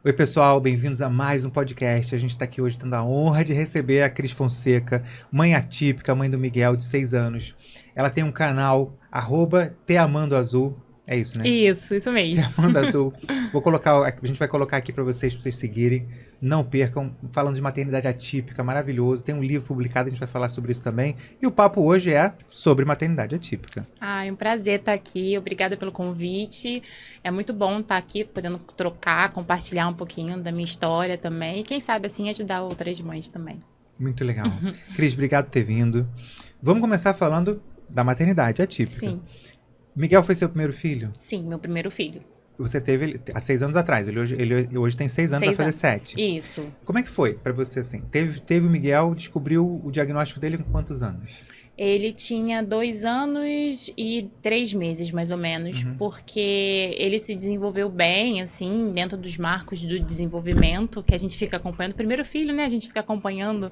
Oi, pessoal, bem-vindos a mais um podcast. A gente está aqui hoje tendo a honra de receber a Cris Fonseca, mãe atípica, mãe do Miguel, de 6 anos. Ela tem um canal, @teamandoazul. É isso, né? Isso mesmo. Teamando Azul. A gente vai colocar aqui para vocês seguirem. Não percam. Falando de maternidade atípica, maravilhoso. Tem um livro publicado, a gente vai falar sobre isso também. E o papo hoje é sobre maternidade atípica. É um prazer estar aqui. Obrigada pelo convite. É muito bom estar aqui, podendo trocar, compartilhar um pouquinho da minha história também. E quem sabe, assim, ajudar outras mães também. Muito legal. Cris, obrigado por ter vindo. Vamos começar falando da maternidade atípica. Sim. Miguel foi seu primeiro filho? Sim, meu primeiro filho. Você teve ele há 6 anos atrás. Ele hoje tem 6 anos, vai fazer 7. Isso. Como é que foi pra você, assim? Teve o Miguel, descobriu o diagnóstico dele com quantos anos? Ele tinha 2 anos e 3 meses, mais ou menos, porque ele se desenvolveu bem, assim, dentro dos marcos do desenvolvimento, que a gente fica acompanhando. Primeiro filho, né, a gente fica acompanhando,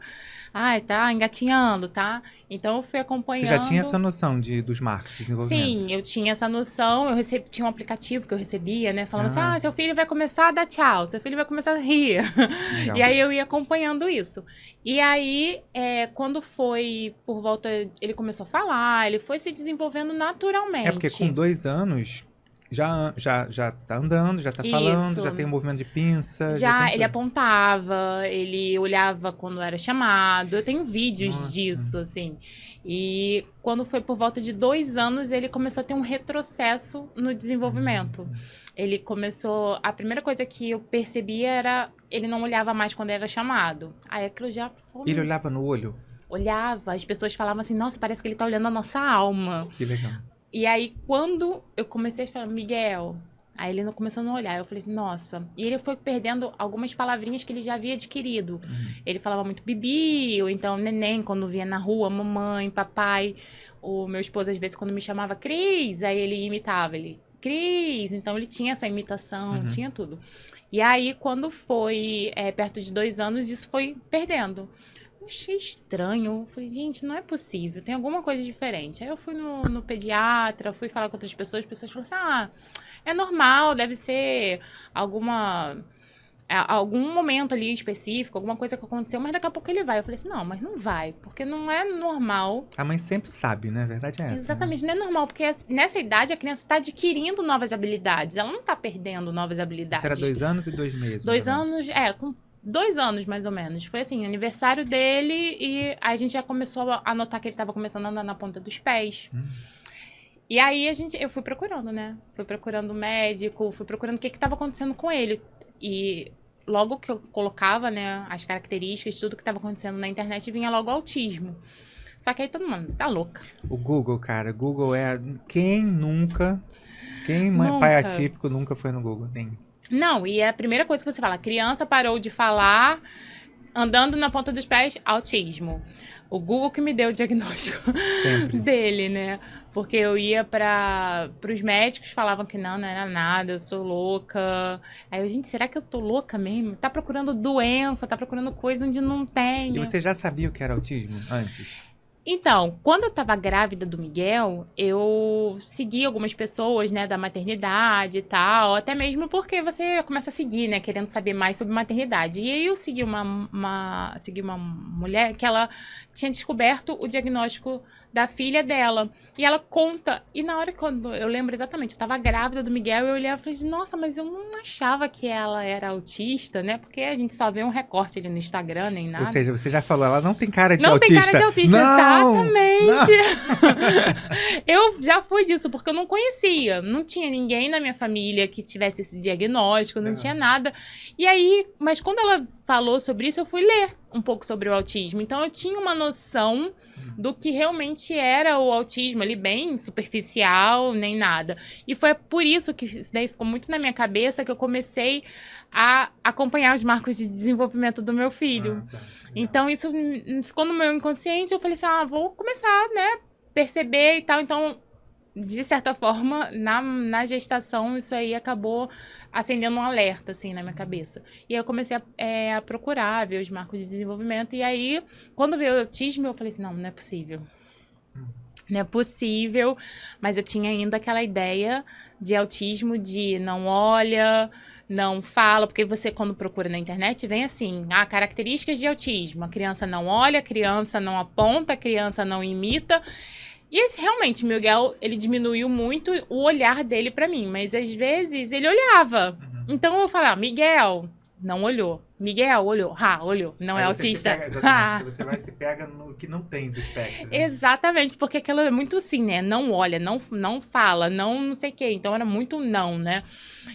tá engatinhando, tá? Então eu fui acompanhando. Você já tinha essa noção dos marcos de desenvolvimento? Sim, eu tinha essa noção, tinha um aplicativo que eu recebia, né, falando assim, seu filho vai começar a dar tchau, seu filho vai começar a rir. Legal. E aí eu ia acompanhando isso. E aí, quando foi por volta, ele começou a falar, ele foi se desenvolvendo naturalmente. É porque com 2 anos, já tá andando, já tá falando, Isso. já tem um movimento de pinça. Já tem ele tudo. apontava, ele olhava quando era chamado. Eu tenho vídeos Nossa. disso, assim. E quando foi por volta de 2 anos, ele começou a ter um retrocesso no desenvolvimento. Ele começou... A primeira coisa que eu percebia era... Ele não olhava mais quando era chamado. Aí aquilo já... Ele olhava no olho? Olhava. As pessoas falavam assim, nossa, parece que ele tá olhando a nossa alma. Que legal. E aí, quando eu comecei a falar, Miguel... Aí ele começou a não olhar, eu falei assim, nossa. E ele foi perdendo algumas palavrinhas que ele já havia adquirido. Ele falava muito bibi, ou então neném, quando via na rua, mamãe, papai. O meu esposo, às vezes, quando me chamava Cris, aí ele imitava, Cris. Então ele tinha essa imitação, tinha tudo. E aí, quando foi perto de 2 anos, isso foi perdendo. Eu achei estranho. Eu falei, gente, não é possível, tem alguma coisa diferente. Aí eu fui no pediatra, fui falar com outras pessoas, as pessoas falaram assim, é normal, deve ser algum momento ali específico, alguma coisa que aconteceu, mas daqui a pouco ele vai. Eu falei assim, não, mas não vai, porque não é normal. A mãe sempre sabe, né? A verdade é essa. Exatamente, né? Não é normal, porque nessa idade a criança está adquirindo novas habilidades, ela não está perdendo novas habilidades. Isso era 2 anos e 2 meses. 2 anos, com 2 anos mais ou menos. Foi assim, aniversário dele e a gente já começou a notar que ele estava começando a andar na ponta dos pés. E aí eu fui procurando, né? Fui procurando médico, fui procurando o que estava acontecendo com ele. E logo que eu colocava, né, as características, tudo que estava acontecendo na internet, vinha logo autismo. Só que aí todo mundo tá louca. O Google, cara, Google é... Quem pai atípico nunca foi no Google? Nem. Não, e é a primeira coisa que você fala, a criança parou de falar, andando na ponta dos pés, autismo. O Google que me deu o diagnóstico dele, né? Porque eu ia para os médicos, falavam que não era nada, eu sou louca. Aí eu, gente, será que eu tô louca mesmo? Tá procurando doença, tá procurando coisa onde não tem. E você já sabia o que era autismo antes? Então, quando eu tava grávida do Miguel, eu segui algumas pessoas, né, da maternidade e tal, até mesmo porque você começa a seguir, né, querendo saber mais sobre maternidade. E aí eu segui segui uma mulher que ela tinha descoberto o diagnóstico da filha dela. E ela conta, e na hora quando eu lembro exatamente, eu tava grávida do Miguel, eu olhava e falei, nossa, mas eu não achava que ela era autista, né, porque a gente só vê um recorte ali no Instagram, nem nada. Ou seja, você já falou, ela não tem cara de não autista. Não tem cara de autista, não! Exatamente. Eu já fui disso, porque eu não conhecia. Não tinha ninguém na minha família que tivesse esse diagnóstico, não tinha nada. E aí, mas quando ela falou sobre isso, eu fui ler um pouco sobre o autismo. Então, eu tinha uma noção do que realmente era o autismo ali, bem superficial, nem nada. E foi por isso que isso daí ficou muito na minha cabeça, que eu comecei a acompanhar os marcos de desenvolvimento do meu filho. Então, isso ficou no meu inconsciente. Eu falei assim, vou começar, né, perceber e tal. Então, de certa forma, na gestação, isso aí acabou acendendo um alerta, assim, na minha cabeça. E aí eu comecei a procurar, ver os marcos de desenvolvimento. E aí, quando veio o autismo, eu falei assim, não é possível. não é possível, mas eu tinha ainda aquela ideia de autismo de não olha, não fala, porque você quando procura na internet vem assim, características de autismo, a criança não olha, a criança não aponta, a criança não imita, e realmente, Miguel, ele diminuiu muito o olhar dele pra mim, mas às vezes ele olhava, então eu falava, Miguel, não olhou. Miguel olhou, olhou, não Aí é você autista. se pega, exatamente, você vai e se pega no que não tem do espectro. Né? Exatamente, porque aquilo é muito assim, né? Não olha, não fala, não sei o quê. Então era muito não, né?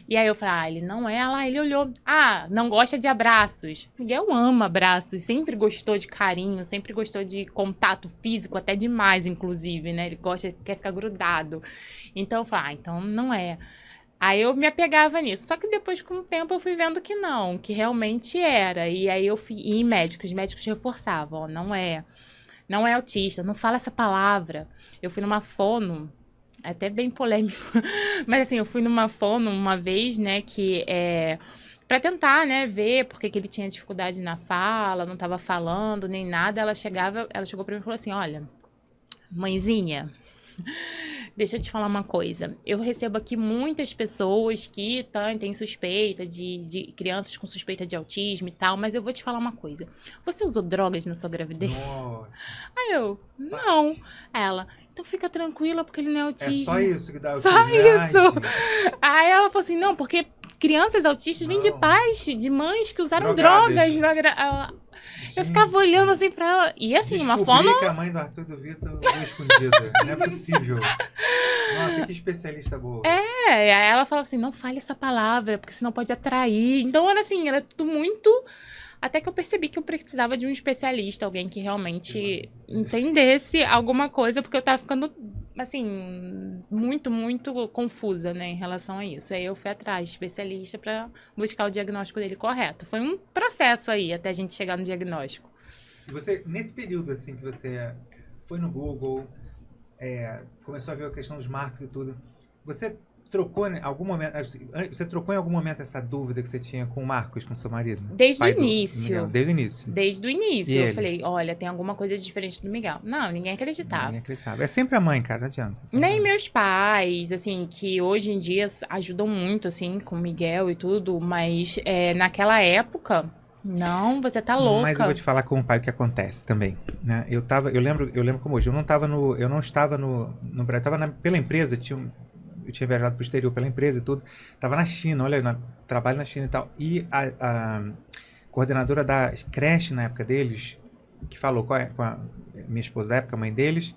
E aí eu falei, ele não é, ele olhou. Não gosta de abraços. Miguel ama abraços, sempre gostou de carinho, sempre gostou de contato físico, até demais, inclusive, né? Ele quer ficar grudado. Então eu falei, então não é. Aí eu me apegava nisso. Só que depois, com o tempo, eu fui vendo que não, que realmente era. E aí eu fui em médicos, os médicos reforçavam, não é autista, não fala essa palavra. Eu fui numa fono, até bem polêmico, mas assim, eu fui numa fono uma vez, né, que para tentar, né, ver porque que ele tinha dificuldade na fala, não estava falando nem nada. Ela chegou para mim e falou assim, olha, mãezinha, deixa eu te falar uma coisa. Eu recebo aqui muitas pessoas que têm suspeita de crianças com suspeita de autismo e tal, mas eu vou te falar uma coisa. Você usou drogas na sua gravidez? Nossa. Aí eu, não. Ela, então fica tranquila porque ele não é autismo. É só isso que dá autismo. Só isso. Aí ela falou assim, não, porque crianças autistas vêm de pais, de mães que usaram drogas. Eu ficava olhando assim pra ela. E assim, uma fono... que a mãe do Arthur e do Vitor foi escondida. Não é possível. Nossa, que especialista boa. Aí ela falava assim, não fale essa palavra, porque senão pode atrair. Então era assim, era tudo muito... Até que eu percebi que eu precisava de um especialista, alguém que realmente entendesse alguma coisa, porque eu tava ficando, assim, muito, muito confusa, né, em relação a isso. Aí eu fui atrás de especialista para buscar o diagnóstico dele correto. Foi um processo aí, até a gente chegar no diagnóstico. E você, nesse período, assim, que você foi no Google, começou a ver a questão dos marcos e tudo, você trocou em algum momento essa dúvida que você tinha com o Marcos, com seu marido? Desde o início. Desde o início. Desde o início. E eu ele? falei, olha, tem alguma coisa diferente do Miguel. Não, ninguém acreditava. Ninguém acreditava. É sempre a mãe, cara, não adianta. Nem meus pais, assim, que hoje em dia ajudam muito, assim, com o Miguel e tudo, mas naquela época, não, você tá louca. Mas eu vou te falar com o pai o que acontece também, né? Eu lembro como hoje, eu não estava no Brasil, eu estava pela empresa, eu tinha viajado para o exterior pela empresa e tudo. Estava na China, trabalho na China e tal. E a coordenadora da creche na época deles, que falou com a minha esposa da época, a mãe deles,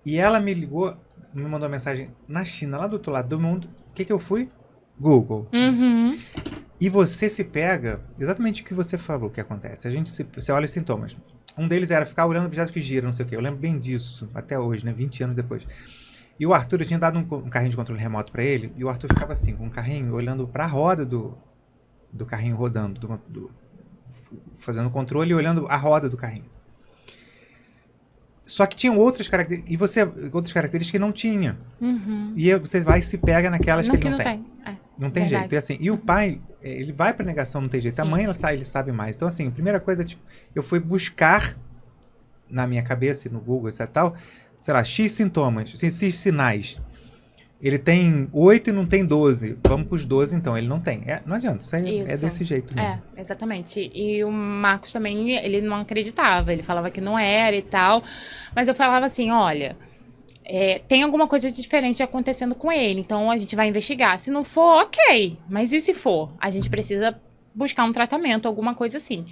e ela me ligou, me mandou uma mensagem na China, lá do outro lado do mundo. O que eu fui? Google. Uhum. E você se pega, exatamente o que você falou que acontece. Você olha os sintomas. Um deles era ficar olhando objetos que giram, não sei o quê. Eu lembro bem disso, até hoje, né? 20 anos depois. E o Arthur, eu tinha dado um carrinho de controle remoto para ele, e o Arthur ficava assim, com um carrinho, olhando para a roda do carrinho rodando, fazendo o controle e olhando a roda do carrinho. Só que tinham outras características que não tinha. Uhum. E você vai e se pega naquelas que ele não tem. Não tem verdade. jeito. E, assim, e o pai, ele vai pra negação, não tem jeito. Sim. A mãe, ele sabe mais. Então, assim, a primeira coisa, eu fui buscar na minha cabeça, no Google, etc. tal, sei lá, X sintomas, X sinais. Ele tem 8 e não tem 12. Vamos pros 12, então. Ele não tem. Não adianta. Isso aí é desse jeito mesmo. Exatamente. E o Marcos também, ele não acreditava. Ele falava que não era e tal. Mas eu falava assim, olha, tem alguma coisa diferente acontecendo com ele. Então, a gente vai investigar. Se não for, ok. Mas e se for? A gente precisa buscar um tratamento, alguma coisa assim.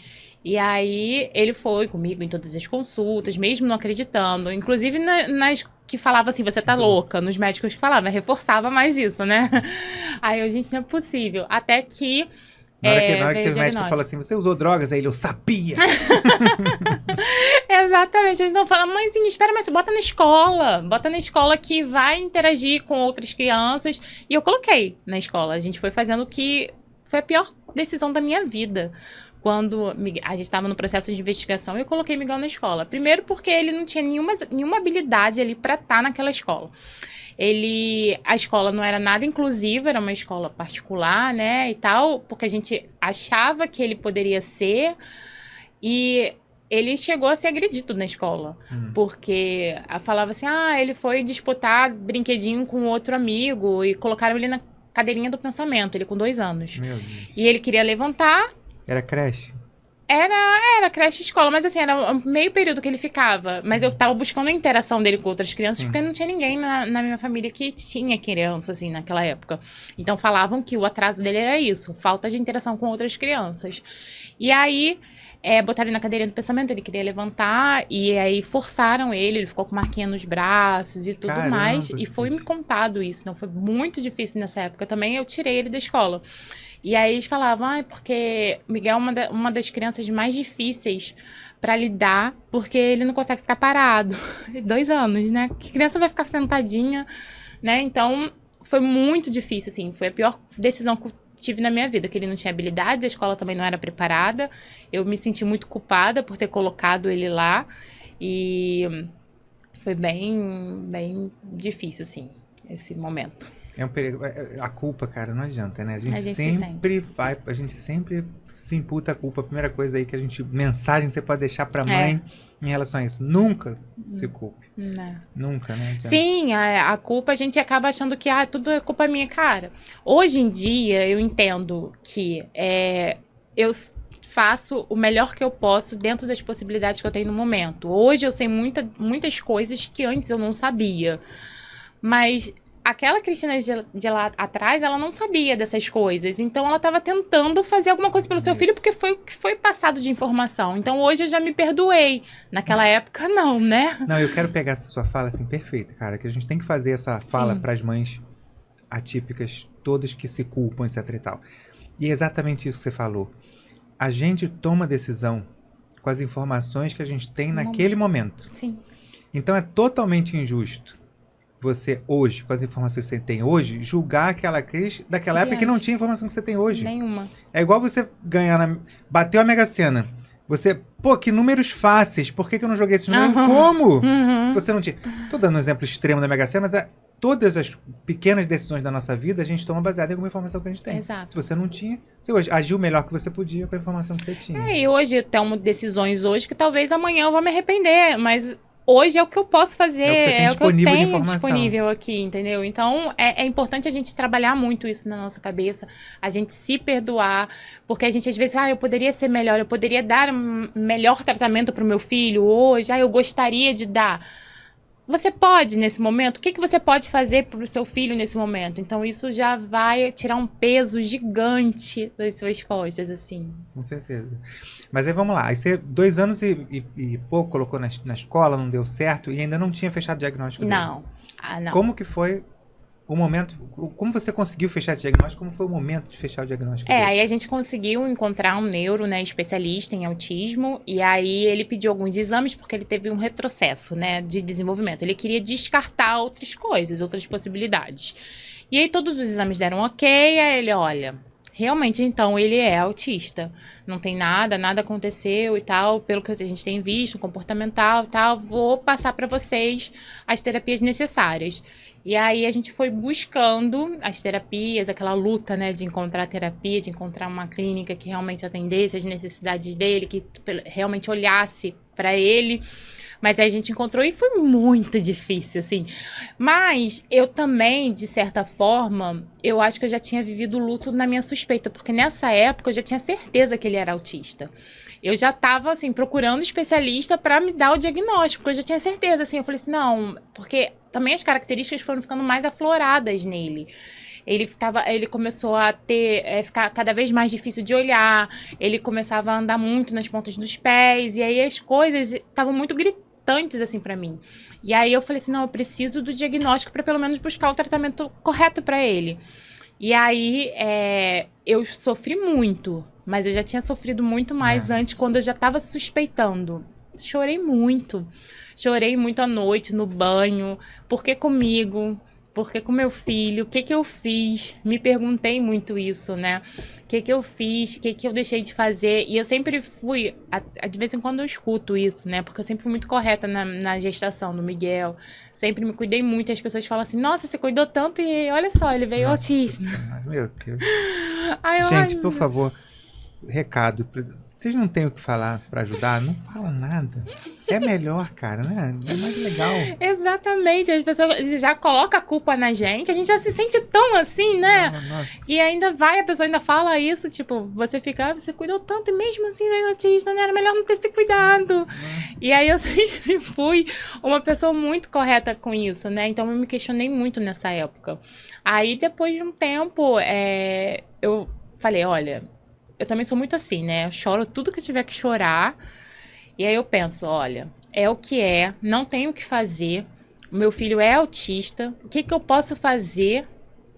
E aí, ele foi comigo em todas as consultas, mesmo não acreditando. Inclusive, nas que falava assim, você tá louca. Nos médicos que falavam, reforçava mais isso, né? Aí eu, gente, não é possível. Até que... Na hora que o médico fala assim, você usou drogas? Aí ele, eu sabia! Exatamente. Então fala, mãezinha, espera, mas bota na escola. Bota na escola que vai interagir com outras crianças. E eu coloquei na escola. A gente foi fazendo o que foi a pior decisão da minha vida. Quando a gente estava no processo de investigação, eu coloquei Miguel na escola. Primeiro porque ele não tinha nenhuma habilidade ali para estar naquela escola. A escola não era nada inclusiva, era uma escola particular, né, e tal, porque a gente achava que ele poderia ser, e ele chegou a ser agredido na escola. Porque falava assim, ele foi disputar brinquedinho com outro amigo e colocaram ele na cadeirinha do pensamento, ele com 2 anos. Meu Deus. E ele queria levantar. Era creche? Era creche e escola, mas assim, era meio período que ele ficava. Mas eu tava buscando a interação dele com outras crianças, Sim. porque não tinha ninguém na minha família que tinha criança, assim, naquela época. Então falavam que o atraso dele era isso, falta de interação com outras crianças. E aí, botaram ele na cadeirinha do pensamento, ele queria levantar, e aí forçaram ele ficou com marquinha nos braços e tudo Caramba, mais. E que foi me difícil. contado isso, então foi muito difícil nessa época também, eu tirei ele da escola. E aí eles falavam, porque Miguel é uma das crianças mais difíceis pra lidar, porque ele não consegue ficar parado. 2 anos, né? Que criança vai ficar sentadinha, né? Então, foi muito difícil, assim. Foi a pior decisão que eu tive na minha vida, que ele não tinha habilidade, a escola também não era preparada. Eu me senti muito culpada por ter colocado ele lá. E foi bem difícil, assim, esse momento. É um perigo. A culpa, cara, não adianta, né? A gente se sempre a gente sempre se imputa a culpa. A primeira coisa aí que mensagem que você pode deixar pra mãe em relação a isso. Nunca se culpe. Não. Nunca, né? Sim, a culpa a gente acaba achando que tudo é culpa minha, cara. Hoje em dia eu entendo que eu faço o melhor que eu posso dentro das possibilidades que eu tenho no momento. Hoje eu sei muitas coisas que antes eu não sabia. Mas aquela Cristina de lá atrás, ela não sabia dessas coisas. Então, ela estava tentando fazer alguma coisa pelo seu filho, porque foi o que foi passado de informação. Então, hoje eu já me perdoei. Naquela época, não, né? Não, eu quero pegar essa sua fala, assim, perfeita, cara. Que a gente tem que fazer essa fala para as mães atípicas, todas que se culpam, etc e tal. E é exatamente isso que você falou. A gente toma decisão com as informações que a gente tem naquele momento. Sim. Então, é totalmente injusto você hoje, com as informações que você tem hoje, julgar aquela Cris daquela época que não tinha informação que você tem hoje. Nenhuma. É igual você ganhar, bateu a Mega Sena. Você, que números fáceis, por que eu não joguei esses números? Como? Você não tinha. Tô dando um exemplo extremo da Mega Sena, mas todas as pequenas decisões da nossa vida a gente toma baseada em alguma informação que a gente tem. Exato. Se você não tinha, você hoje agiu o melhor que você podia com a informação que você tinha. E hoje eu tomo decisões hoje que talvez amanhã eu vá me arrepender, mas hoje é o que eu posso fazer, é o que eu tenho disponível aqui, entendeu? Então, é importante a gente trabalhar muito isso na nossa cabeça, a gente se perdoar, porque a gente às vezes, eu poderia ser melhor, eu poderia dar um melhor tratamento para o meu filho hoje, eu gostaria de dar. Você pode nesse momento? O que você pode fazer para o seu filho nesse momento? Então, isso já vai tirar um peso gigante das suas costas, assim. Com certeza. Mas aí vamos lá. Aí você, 2 anos e pouco, colocou na escola, não deu certo e ainda não tinha fechado o diagnóstico dele. Não. Não. Como que foi o momento? Como você conseguiu fechar esse diagnóstico? Como foi o momento de fechar o diagnóstico dele? Aí a gente conseguiu encontrar um neuro, né, especialista em autismo, e aí ele pediu alguns exames porque ele teve um retrocesso, né, de desenvolvimento. Ele queria descartar outras coisas, outras possibilidades. E aí todos os exames deram ok, aí ele, olha, realmente, então, ele é autista. Não tem nada aconteceu e tal, pelo que a gente tem visto, comportamental e tal, vou passar para vocês as terapias necessárias. E aí a gente foi buscando as terapias, aquela luta, né, de encontrar terapia, de encontrar uma clínica que realmente atendesse as necessidades dele, que realmente olhasse para ele. Mas aí a gente encontrou e foi muito difícil, assim. Mas eu também, de certa forma, eu acho que eu já tinha vivido o luto na minha suspeita, porque nessa época eu já tinha certeza que ele era autista. Eu já estava, assim, procurando especialista para me dar o diagnóstico, porque eu já tinha certeza, assim. Eu falei assim, não, porque também as características foram ficando mais afloradas nele. Ele começou a ficar cada vez mais difícil de olhar, ele começava a andar muito nas pontas dos pés, e aí as coisas estavam muito gritantes, assim, pra mim. E aí eu falei assim, não, eu preciso do diagnóstico para pelo menos buscar o tratamento correto para ele. E aí eu sofri muito, mas eu já tinha sofrido muito mais antes, quando eu já estava suspeitando. Chorei muito à noite, no banho, por que comigo? Porque com meu filho, o que eu fiz? Me perguntei muito isso, né? O que eu fiz? O que eu deixei de fazer? E eu sempre fui, de vez em quando eu escuto isso, né? Porque eu sempre fui muito correta na gestação do Miguel. Sempre me cuidei muito. E as pessoas falam assim, nossa, você cuidou tanto e olha só, ele veio autista. Meu Deus. Ai, gente, por favor, recado. Vocês não têm o que falar pra ajudar? Não fala nada. É melhor, cara, né? É mais legal. Exatamente. As pessoas já colocam a culpa na gente. A gente já se sente tão assim, né? Nossa. E ainda vai, a pessoa ainda fala isso. Tipo, você fica, você cuidou tanto e mesmo assim veio autista, né? Era melhor não ter se cuidado. E aí eu sempre fui uma pessoa muito correta com isso, né? Então eu me questionei muito nessa época. Aí depois de um tempo, eu falei, olha, eu também sou muito assim, né? Eu choro tudo que eu tiver que chorar. E aí eu penso, olha, é o que é, não tenho o que fazer. O meu filho é autista. O que eu posso fazer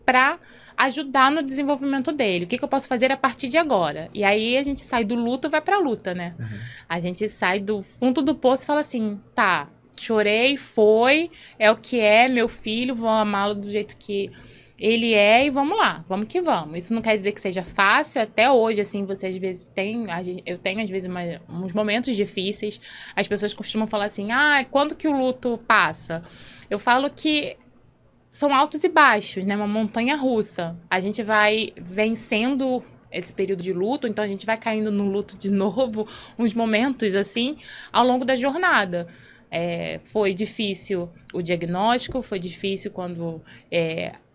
para ajudar no desenvolvimento dele? O que eu posso fazer a partir de agora? E aí a gente sai do luto e vai pra luta, né? Uhum. A gente sai do fundo do poço e fala assim, tá, chorei, foi, é o que é, meu filho, vou amá-lo do jeito que ele é e vamos lá, vamos que vamos. Isso não quer dizer que seja fácil, até hoje, assim, você às vezes eu tenho às vezes uns momentos difíceis, as pessoas costumam falar assim, quando que o luto passa? Eu falo que são altos e baixos, né, uma montanha russa. A gente vai vencendo esse período de luto, então a gente vai caindo no luto de novo, uns momentos, assim, ao longo da jornada. Foi difícil o diagnóstico, foi difícil quando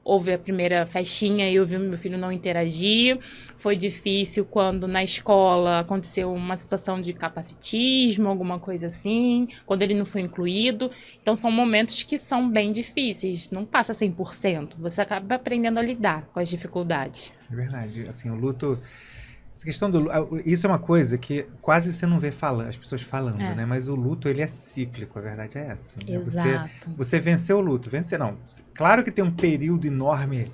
houve a primeira festinha e eu vi meu filho não interagir. Foi difícil quando na escola aconteceu uma situação de capacitismo, alguma coisa assim, quando ele não foi incluído. Então são momentos que são bem difíceis, não passa 100%. Você acaba aprendendo a lidar com as dificuldades. É verdade, assim, o luto... Essa questão do isso é uma coisa que quase você não vê as pessoas falando, né? Mas o luto, ele é cíclico, a verdade é essa. Né? Exato. Você venceu o luto. Vencer não. Claro que tem um período enorme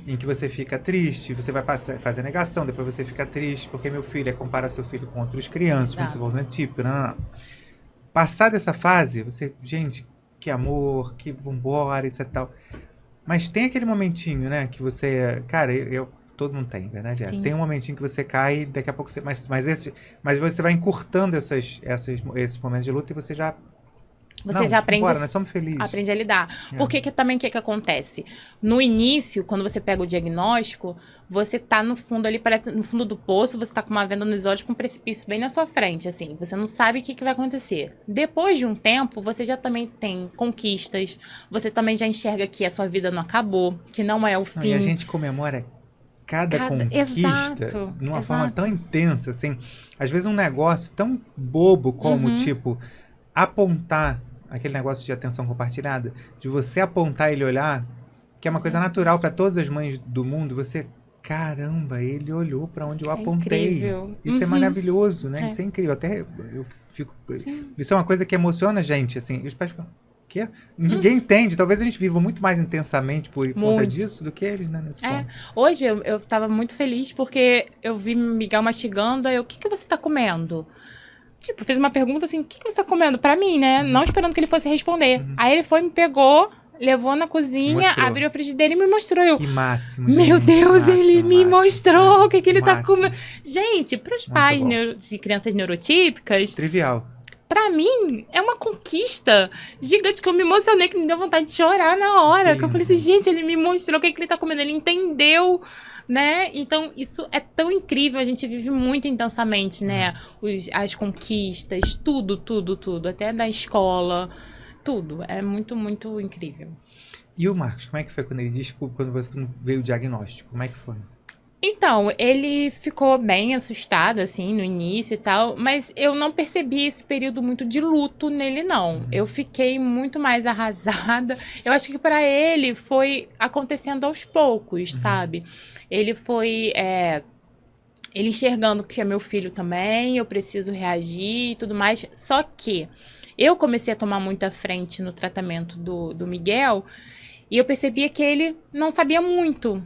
em que você fica triste, você vai fazer negação, depois você fica triste, porque meu filho compara seu filho com outras crianças, com desenvolvimento típico, não. Passar dessa fase, você, gente, que amor, que vambora, etc e tal. Mas tem aquele momentinho, né, que você, cara, todo mundo tem, verdade? Tem um momentinho que você cai, daqui a pouco você... Mas você vai encurtando esses momentos de luta e você já... Você já aprende, nós somos felizes. Aprende a lidar. Porque também o que acontece? No início, quando você pega o diagnóstico, você tá no fundo ali, parece no fundo do poço, você tá com uma venda nos olhos, com um precipício bem na sua frente, assim. Você não sabe o que vai acontecer. Depois de um tempo, você já também tem conquistas, você também já enxerga que a sua vida não acabou, que não é o fim. E a gente comemora cada conquista de uma forma tão intensa, assim. Às vezes um negócio tão bobo como, tipo, apontar aquele negócio de atenção compartilhada, de você apontar e ele olhar, que é uma coisa natural para todas as mães do mundo, você, caramba, ele olhou para onde eu apontei. Incrível. Isso é maravilhoso, né? Isso é incrível. Até eu fico... Isso é uma coisa que emociona a gente, assim. E os pais falam, quê? Ninguém entende. Talvez a gente viva muito mais intensamente por conta disso do que eles, né? Nesse ponto. Hoje eu tava muito feliz porque eu vi Miguel mastigando, aí o que você tá comendo? Tipo, fez uma pergunta assim, o que você tá comendo? Pra mim, né? Não esperando que ele fosse responder. Aí ele foi, me pegou, levou na cozinha, abriu a frigideira e me mostrou. Que máximo, gente. Meu Deus, ele me mostrou o que ele tá comendo. Gente, pros pais de crianças neurotípicas... Trivial. Pra mim, é uma conquista gigante, que eu me emocionei, que me deu vontade de chorar na hora. Que eu falei assim, gente, ele me mostrou o que ele tá comendo, ele entendeu, né? Então, isso é tão incrível, a gente vive muito intensamente, né? As conquistas, tudo, até da escola, tudo. É muito, muito incrível. E o Marcos, como é que foi quando ele disse, quando veio o diagnóstico? Como é que foi? Então, ele ficou bem assustado, assim, no início e tal, mas eu não percebi esse período muito de luto nele, não. Eu fiquei muito mais arrasada. Eu acho que para ele foi acontecendo aos poucos, sabe? Ele foi... ele enxergando que é meu filho também, eu preciso reagir e tudo mais. Só que eu comecei a tomar muita frente no tratamento do Miguel e eu percebia que ele não sabia muito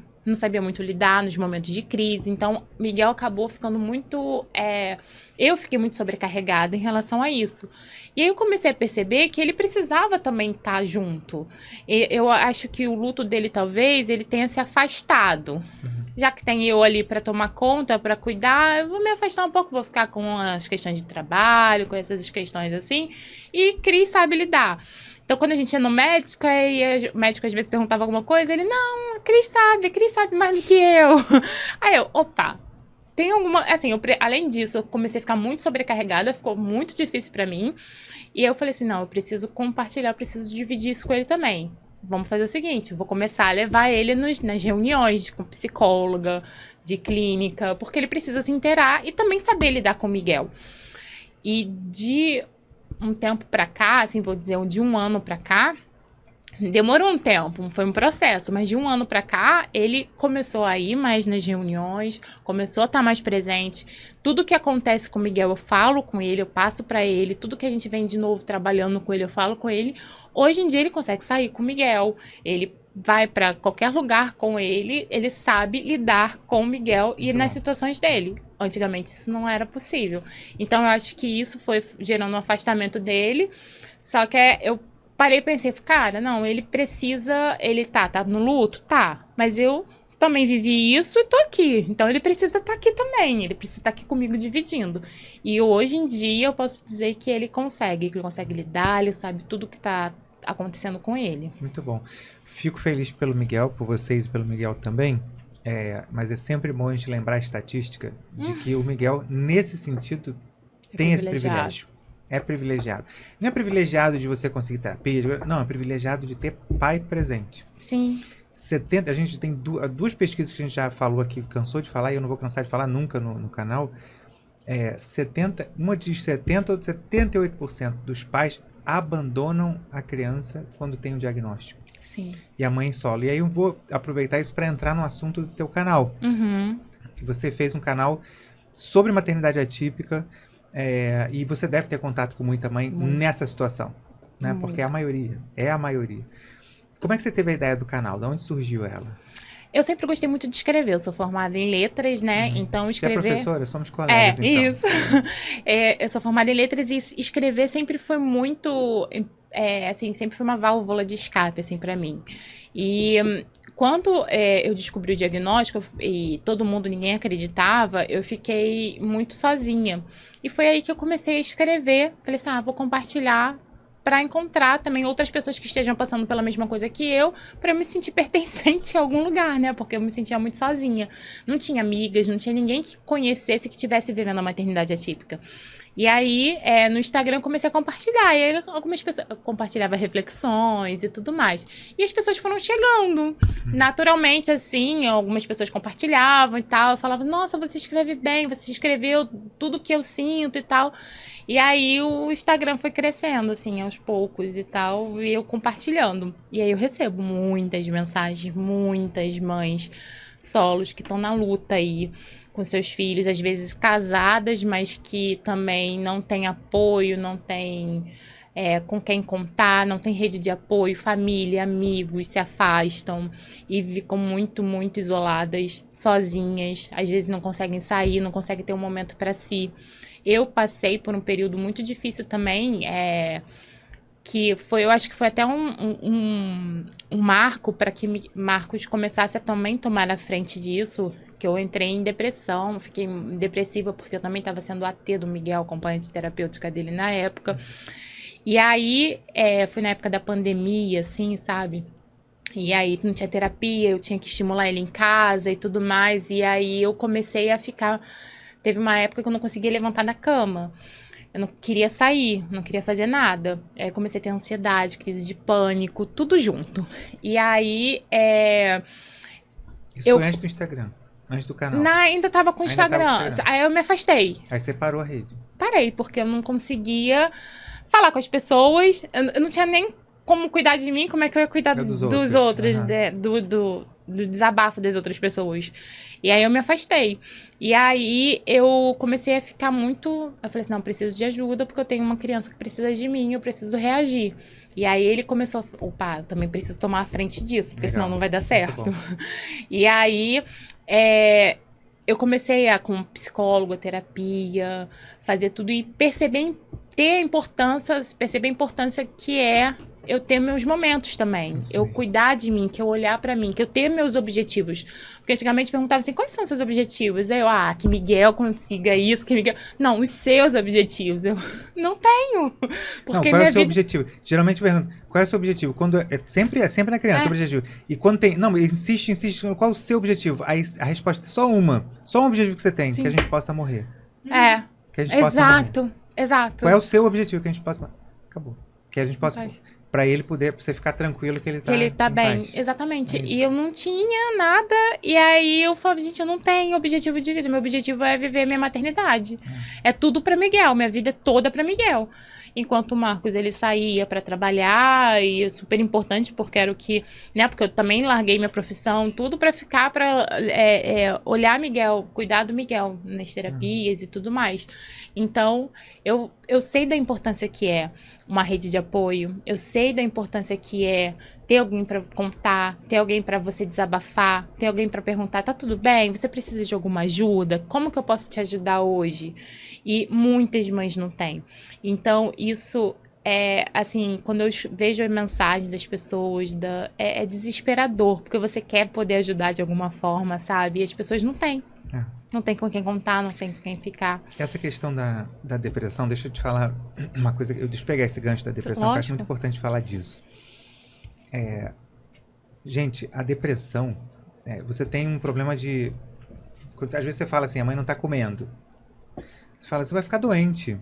lidar nos momentos de crise. Então, Miguel acabou ficando muito... eu fiquei muito sobrecarregada em relação a isso. E aí eu comecei a perceber que ele precisava também estar junto. Eu acho que o luto dele, talvez, ele tenha se afastado. Já que tem eu ali para tomar conta, para cuidar, eu vou me afastar um pouco, vou ficar com as questões de trabalho, com essas questões assim. E Cris sabe lidar. Então, quando a gente ia no médico, aí o médico às vezes perguntava alguma coisa, ele, não, Cris sabe mais do que eu. Aí eu, opa, tem alguma... Assim, além disso, eu comecei a ficar muito sobrecarregada, ficou muito difícil pra mim. E aí eu falei assim, não, eu preciso compartilhar, eu preciso dividir isso com ele também. Vamos fazer o seguinte, eu vou começar a levar ele nas reuniões com psicóloga, de clínica, porque ele precisa se inteirar e também saber lidar com o Miguel. E de um tempo pra cá, assim, vou dizer, de um ano pra cá, demorou um tempo, foi um processo, mas de um ano pra cá, ele começou a ir mais nas reuniões, começou a estar mais presente. Tudo que acontece com o Miguel, eu falo com ele, eu passo pra ele. Tudo que a gente vem de novo trabalhando com ele, eu falo com ele. Hoje em dia, ele consegue sair com o Miguel, ele vai pra qualquer lugar com ele, ele sabe lidar com o Miguel e nas situações dele. Antigamente, isso não era possível. Então, eu acho que isso foi gerando um afastamento dele, só que eu parei e pensei, cara, não, ele precisa, ele tá no luto? Tá, mas eu também vivi isso e tô aqui, então ele precisa estar aqui também, ele precisa estar aqui comigo dividindo. E hoje em dia eu posso dizer que ele consegue lidar, ele sabe tudo que tá acontecendo com ele. Muito bom. Fico feliz pelo Miguel, por vocês e pelo Miguel também, mas é sempre bom a gente lembrar a estatística de que o Miguel, nesse sentido, tem esse privilégio. É privilegiado. Não é privilegiado de você conseguir terapia, não, é privilegiado de ter pai presente. Sim. 70, a gente tem duas pesquisas que a gente já falou aqui, cansou de falar, e eu não vou cansar de falar nunca no canal. Uma diz 70% ou 78% dos pais abandonam a criança quando tem um diagnóstico. Sim. E a mãe solo. E aí eu vou aproveitar isso para entrar no assunto do teu canal. Uhum. Que você fez um canal sobre maternidade atípica, e você deve ter contato com muita mãe nessa situação, né? Porque é a maioria. Como é que você teve a ideia do canal? De onde surgiu ela? Eu sempre gostei muito de escrever. Eu sou formada em letras, né? Então, escrever... Você é professora? Somos colegas, então. Isso. Eu sou formada em letras e escrever sempre foi muito... assim, sempre foi uma válvula de escape, assim, pra mim. E quando eu descobri o diagnóstico e ninguém acreditava, eu fiquei muito sozinha. E foi aí que eu comecei a escrever. Falei assim, vou compartilhar para encontrar também outras pessoas que estejam passando pela mesma coisa que eu, para eu me sentir pertencente a algum lugar, né? Porque eu me sentia muito sozinha. Não tinha amigas, não tinha ninguém que conhecesse que estivesse vivendo a maternidade atípica. E aí, no Instagram, eu comecei a compartilhar. E aí, algumas pessoas compartilhavam reflexões e tudo mais. E as pessoas foram chegando. Naturalmente, assim, algumas pessoas compartilhavam e tal. Eu falava, nossa, você escreve bem, você escreveu tudo que eu sinto e tal. E aí, o Instagram foi crescendo, assim, aos poucos e tal. E eu compartilhando. E aí, eu recebo muitas mensagens, muitas mães solos que estão na luta aí com seus filhos, às vezes casadas, mas que também não têm apoio, não têm com quem contar, não tem rede de apoio, família, amigos, se afastam e ficam muito, muito isoladas, sozinhas, às vezes não conseguem sair, não conseguem ter um momento para si. Eu passei por um período muito difícil também, eu acho que foi até um marco para que Marcos começasse a também tomar a frente disso, que eu entrei em depressão, fiquei depressiva porque eu também estava sendo AT do Miguel, acompanhante terapêutica dele na época. E aí, foi na época da pandemia, assim, sabe? E aí não tinha terapia, eu tinha que estimular ele em casa e tudo mais. E aí eu comecei a ficar... Teve uma época que eu não conseguia levantar da cama. Eu não queria sair, não queria fazer nada. Aí comecei a ter ansiedade, crise de pânico, tudo junto. E aí... Isso foi antes do Instagram? Antes do canal? Ainda tava com o Instagram. Aí eu me afastei. Aí você parou a rede? Parei, porque eu não conseguia falar com as pessoas. Eu não tinha nem como cuidar de mim, como é que eu ia cuidar dos outros, do desabafo das outras pessoas. E aí eu me afastei. E aí eu comecei a ficar muito... Eu falei assim, não, eu preciso de ajuda, porque eu tenho uma criança que precisa de mim, eu preciso reagir. E aí ele começou a... Opa, eu também preciso tomar a frente disso, porque senão não vai dar certo. E aí... eu comecei com psicólogo, terapia, fazer tudo e perceber a importância que é eu ter meus momentos também. Isso Eu mesmo. cuidar de mim, que eu olhar pra mim, que eu ter meus objetivos. Porque antigamente perguntava assim, quais são os seus objetivos? Aí eu, que Miguel consiga isso, que Miguel... Não, os seus objetivos. Eu não tenho. Porque Qual é minha o seu vida... objetivo? Geralmente pergunto, qual é o seu objetivo? Quando é sempre na criança, É. o objetivo. E quando tem, não, insiste, qual é o seu objetivo? Aí a resposta é só um objetivo que você tem, Sim. que a gente possa morrer. É, Que a gente possa morrer. exato. Qual é o seu objetivo que a gente possa morrer? Acabou. Que a gente possa, Paz. pra ele poder, pra você ficar tranquilo que ele tá Que ele tá em bem, paz. exatamente. É isso. E eu não tinha nada, e aí eu falava, gente, eu não tenho objetivo de vida. Meu objetivo é viver minha maternidade. É tudo pra Miguel, minha vida é toda pra Miguel. Enquanto o Marcos, ele saía pra trabalhar, e é super importante, porque era o que, né, porque eu também larguei minha profissão, tudo pra ficar, pra olhar Miguel, cuidar do Miguel nas terapias e tudo mais. Então, eu sei da importância que é uma rede de apoio, eu sei da importância que é ter alguém pra contar, ter alguém pra você desabafar, ter alguém pra perguntar, tá tudo bem? Você precisa de alguma ajuda? Como que eu posso te ajudar hoje? E muitas mães não têm. Então, isso é, assim, quando eu vejo a mensagem das pessoas, é desesperador, porque você quer poder ajudar de alguma forma, sabe? E as pessoas não têm. É. Não tem com quem contar, não tem com quem ficar. Essa questão da depressão, deixa eu te falar uma coisa, deixa eu pegar esse gancho da depressão, que eu acho Lógico. muito importante falar disso. Gente, a depressão, você tem um problema de... Às vezes você fala assim, a mãe não tá comendo. Você fala, você vai ficar doente,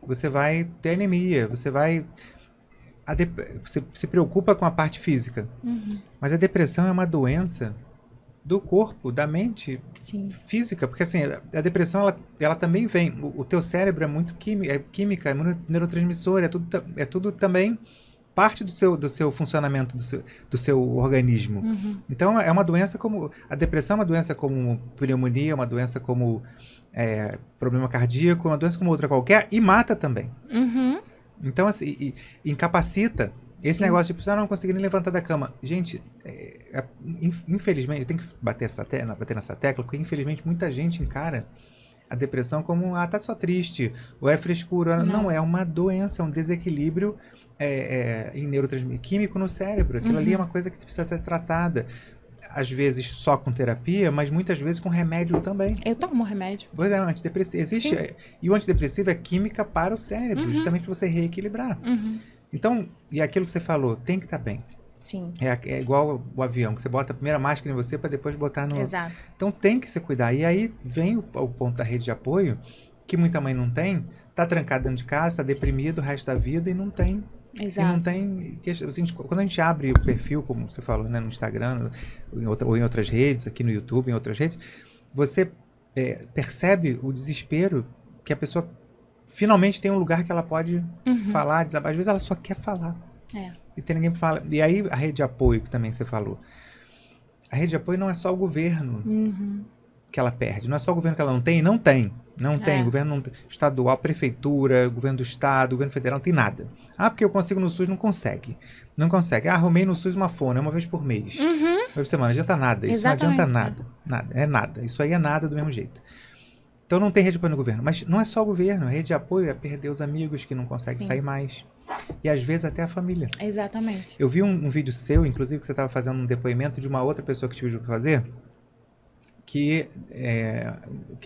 você vai ter anemia, você vai... Você se preocupa com a parte física. Uhum. Mas a depressão é uma doença do corpo, da mente, Sim. física, porque assim, a depressão ela também vem, o teu cérebro é muito química, é muito neurotransmissor, é tudo também parte do seu funcionamento, do seu organismo. Uhum. Então é uma doença como, a depressão é uma doença como pneumonia, é uma doença como problema cardíaco, é uma doença como outra qualquer, e mata também. Uhum. Então assim, incapacita. Esse Sim. negócio de não conseguir nem levantar da cama. Gente, infelizmente, eu tenho que bater nessa tecla, porque infelizmente muita gente encara a depressão como, tá só triste, ou é frescura. Não, é uma doença, é um desequilíbrio em neurotransmissor químico no cérebro. Aquilo ali é uma coisa que precisa ser tratada. Às vezes só com terapia, mas muitas vezes com remédio também. Eu tomo remédio. Pois é, antidepressivo. Existe. E o antidepressivo é química para o cérebro, justamente para você reequilibrar. Uhum. Então, e aquilo que você falou, tem que estar bem. Sim. É igual o avião, que você bota a primeira máscara em você para depois botar no... Exato. Então tem que se cuidar. E aí vem o ponto da rede de apoio, que muita mãe não tem, tá trancada dentro de casa, tá deprimido o resto da vida e não tem... Exato. E não tem... Quando a gente abre o perfil, como você falou, né, no Instagram, ou em outras redes, aqui no YouTube, em outras redes, você percebe o desespero que a pessoa finalmente tem um lugar que ela pode falar, desabafar. Às vezes ela só quer falar. E tem ninguém pra falar. E aí a rede de apoio, que também você falou. A rede de apoio não é só o governo que ela perde. Não é só o governo que ela não tem. Não tem. Não tem. Governo estadual, prefeitura, governo do estado, governo federal, não tem nada. Porque eu consigo no SUS, não consegue. Não consegue. Arrumei no SUS uma fono, uma vez por mês. Uma vez por semana. Não adianta nada. Isso Exatamente, não adianta nada. Nada. É nada. Isso aí é nada do mesmo jeito. Então não tem rede de apoio no governo. Mas não é só o governo. A rede de apoio é perder os amigos que não conseguem sair mais. E às vezes até a família. Exatamente. Eu vi um vídeo seu, inclusive, que você estava fazendo um depoimento de uma outra pessoa que te pediu para fazer, que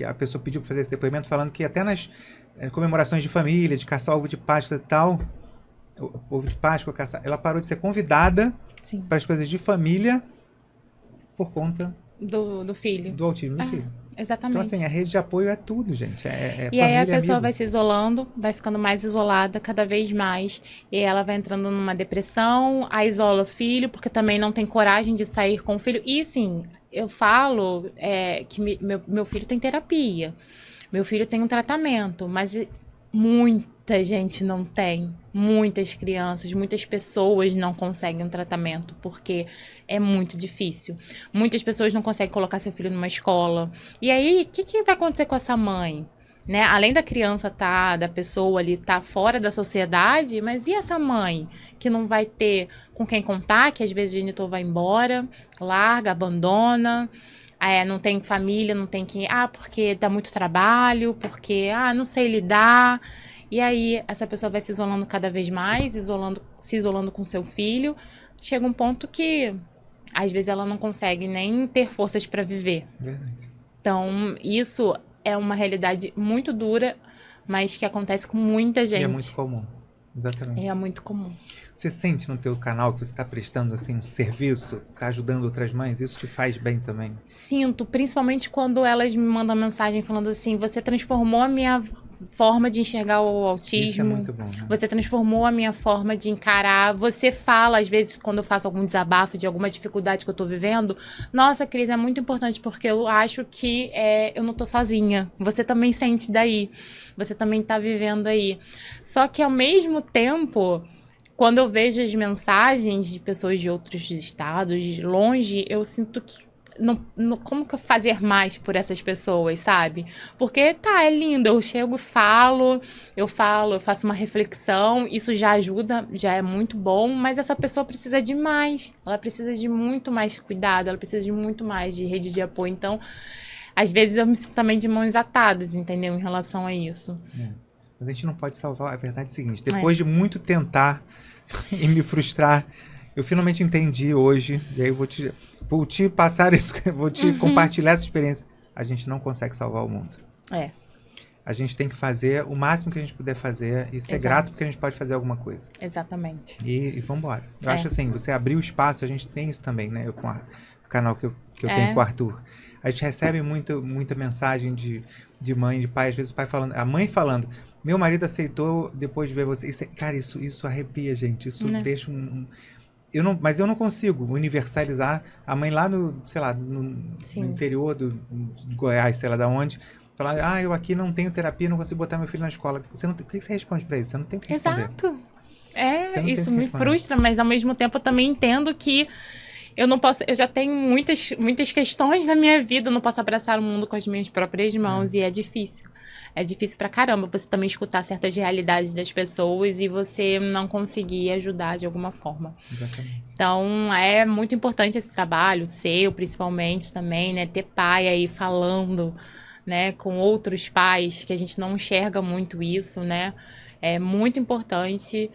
a pessoa pediu para fazer esse depoimento falando que até nas comemorações de família, de caçar ovo de Páscoa e tal, ovo de Páscoa, caçar, ela parou de ser convidada para as coisas de família por conta do filho. Do autismo do filho. Exatamente. Então, assim, a rede de apoio é tudo, gente. E aí a pessoa vai se isolando, vai ficando mais isolada cada vez mais. E ela vai entrando numa depressão, aí isola o filho, porque também não tem coragem de sair com o filho. E, sim, eu falo que meu filho tem terapia. Meu filho tem um tratamento, mas muita gente não tem. Muitas crianças, muitas pessoas não conseguem um tratamento, porque é muito difícil. Muitas pessoas não conseguem colocar seu filho numa escola. E aí, o que vai acontecer com essa mãe? Né? Além da criança da pessoa ali fora da sociedade, mas e essa mãe que não vai ter com quem contar, que às vezes o genitor vai embora, larga, abandona, não tem família, não tem quem... porque dá muito trabalho, porque, não sei lidar... E aí, essa pessoa vai se isolando cada vez mais, se isolando com seu filho. Chega um ponto que, às vezes, ela não consegue nem ter forças para viver. Verdade. Então, isso é uma realidade muito dura, mas que acontece com muita gente. E é muito comum. Exatamente. É muito comum. Você sente no teu canal que você está prestando assim um serviço, está ajudando outras mães? Isso te faz bem também? Sinto, principalmente quando elas me mandam mensagem falando assim, você transformou a minha forma de enxergar o autismo. Isso é muito bom, né? Você transformou a minha forma de encarar. Você fala, às vezes, quando eu faço algum desabafo de alguma dificuldade que eu tô vivendo, nossa, Cris, é muito importante porque eu acho que eu não tô sozinha. Você também sente daí. Você também tá vivendo aí. Só que, ao mesmo tempo, quando eu vejo as mensagens de pessoas de outros estados, de longe, eu sinto que como que eu fazer mais por essas pessoas, sabe? Porque é lindo, eu chego e falo, eu faço uma reflexão, isso já ajuda, já é muito bom, mas essa pessoa precisa de mais, ela precisa de muito mais cuidado, ela precisa de muito mais de rede de apoio, então, às vezes eu me sinto também de mãos atadas, entendeu? Em relação a isso. Mas a gente não pode salvar, a verdade é a seguinte, depois de muito tentar e me frustrar, eu finalmente entendi hoje, e aí eu vou te passar isso, vou te compartilhar essa experiência. A gente não consegue salvar o mundo. A gente tem que fazer o máximo que a gente puder fazer e ser grato porque a gente pode fazer alguma coisa. Exatamente. E vamos embora. Eu acho assim, você abrir o espaço, a gente tem isso também, né? Eu com o canal que eu tenho com o Arthur. A gente recebe muita mensagem de mãe, de pai, às vezes o pai falando, a mãe falando, meu marido aceitou depois de ver você. Cara, isso arrepia, gente. Isso deixa mas eu não consigo universalizar a mãe lá no interior do Goiás, sei lá de onde, falar, eu aqui não tenho terapia, não consigo botar meu filho na escola. O que você responde pra isso? Você não tem o que responder. Exato. Isso me frustra, mas ao mesmo tempo eu também entendo que eu não posso, eu já tenho muitas questões na minha vida, eu não posso abraçar o mundo com as minhas próprias mãos e é difícil. É difícil pra caramba você também escutar certas realidades das pessoas e você não conseguir ajudar de alguma forma. Exatamente. Então, é muito importante esse trabalho, seu principalmente também, né? Ter pai aí falando, né? Com outros pais, que a gente não enxerga muito isso, né? É muito importante,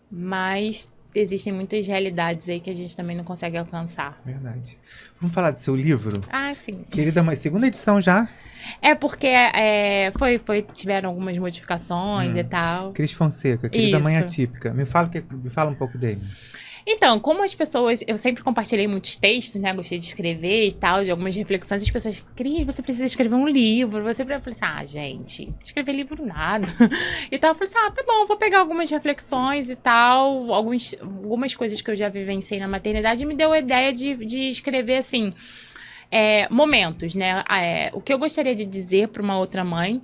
mas existem muitas realidades aí que a gente também não consegue alcançar. Verdade. Vamos falar do seu livro? Sim. Querida Mãe, segunda edição já? Porque tiveram algumas modificações e tal. Cris Fonseca, Querida Mãe Atípica. Me fala um pouco dele. Então, como as pessoas... Eu sempre compartilhei muitos textos, né? Gostei de escrever e tal, de algumas reflexões. As pessoas, Cris, você precisa escrever um livro. Eu falei assim, gente, escrever livro nada. E tal, eu falei assim, tá bom, vou pegar algumas reflexões e tal. Algumas coisas que eu já vivenciei na maternidade. E me deu a ideia de escrever, assim, momentos, né? O que eu gostaria de dizer para uma outra mãe,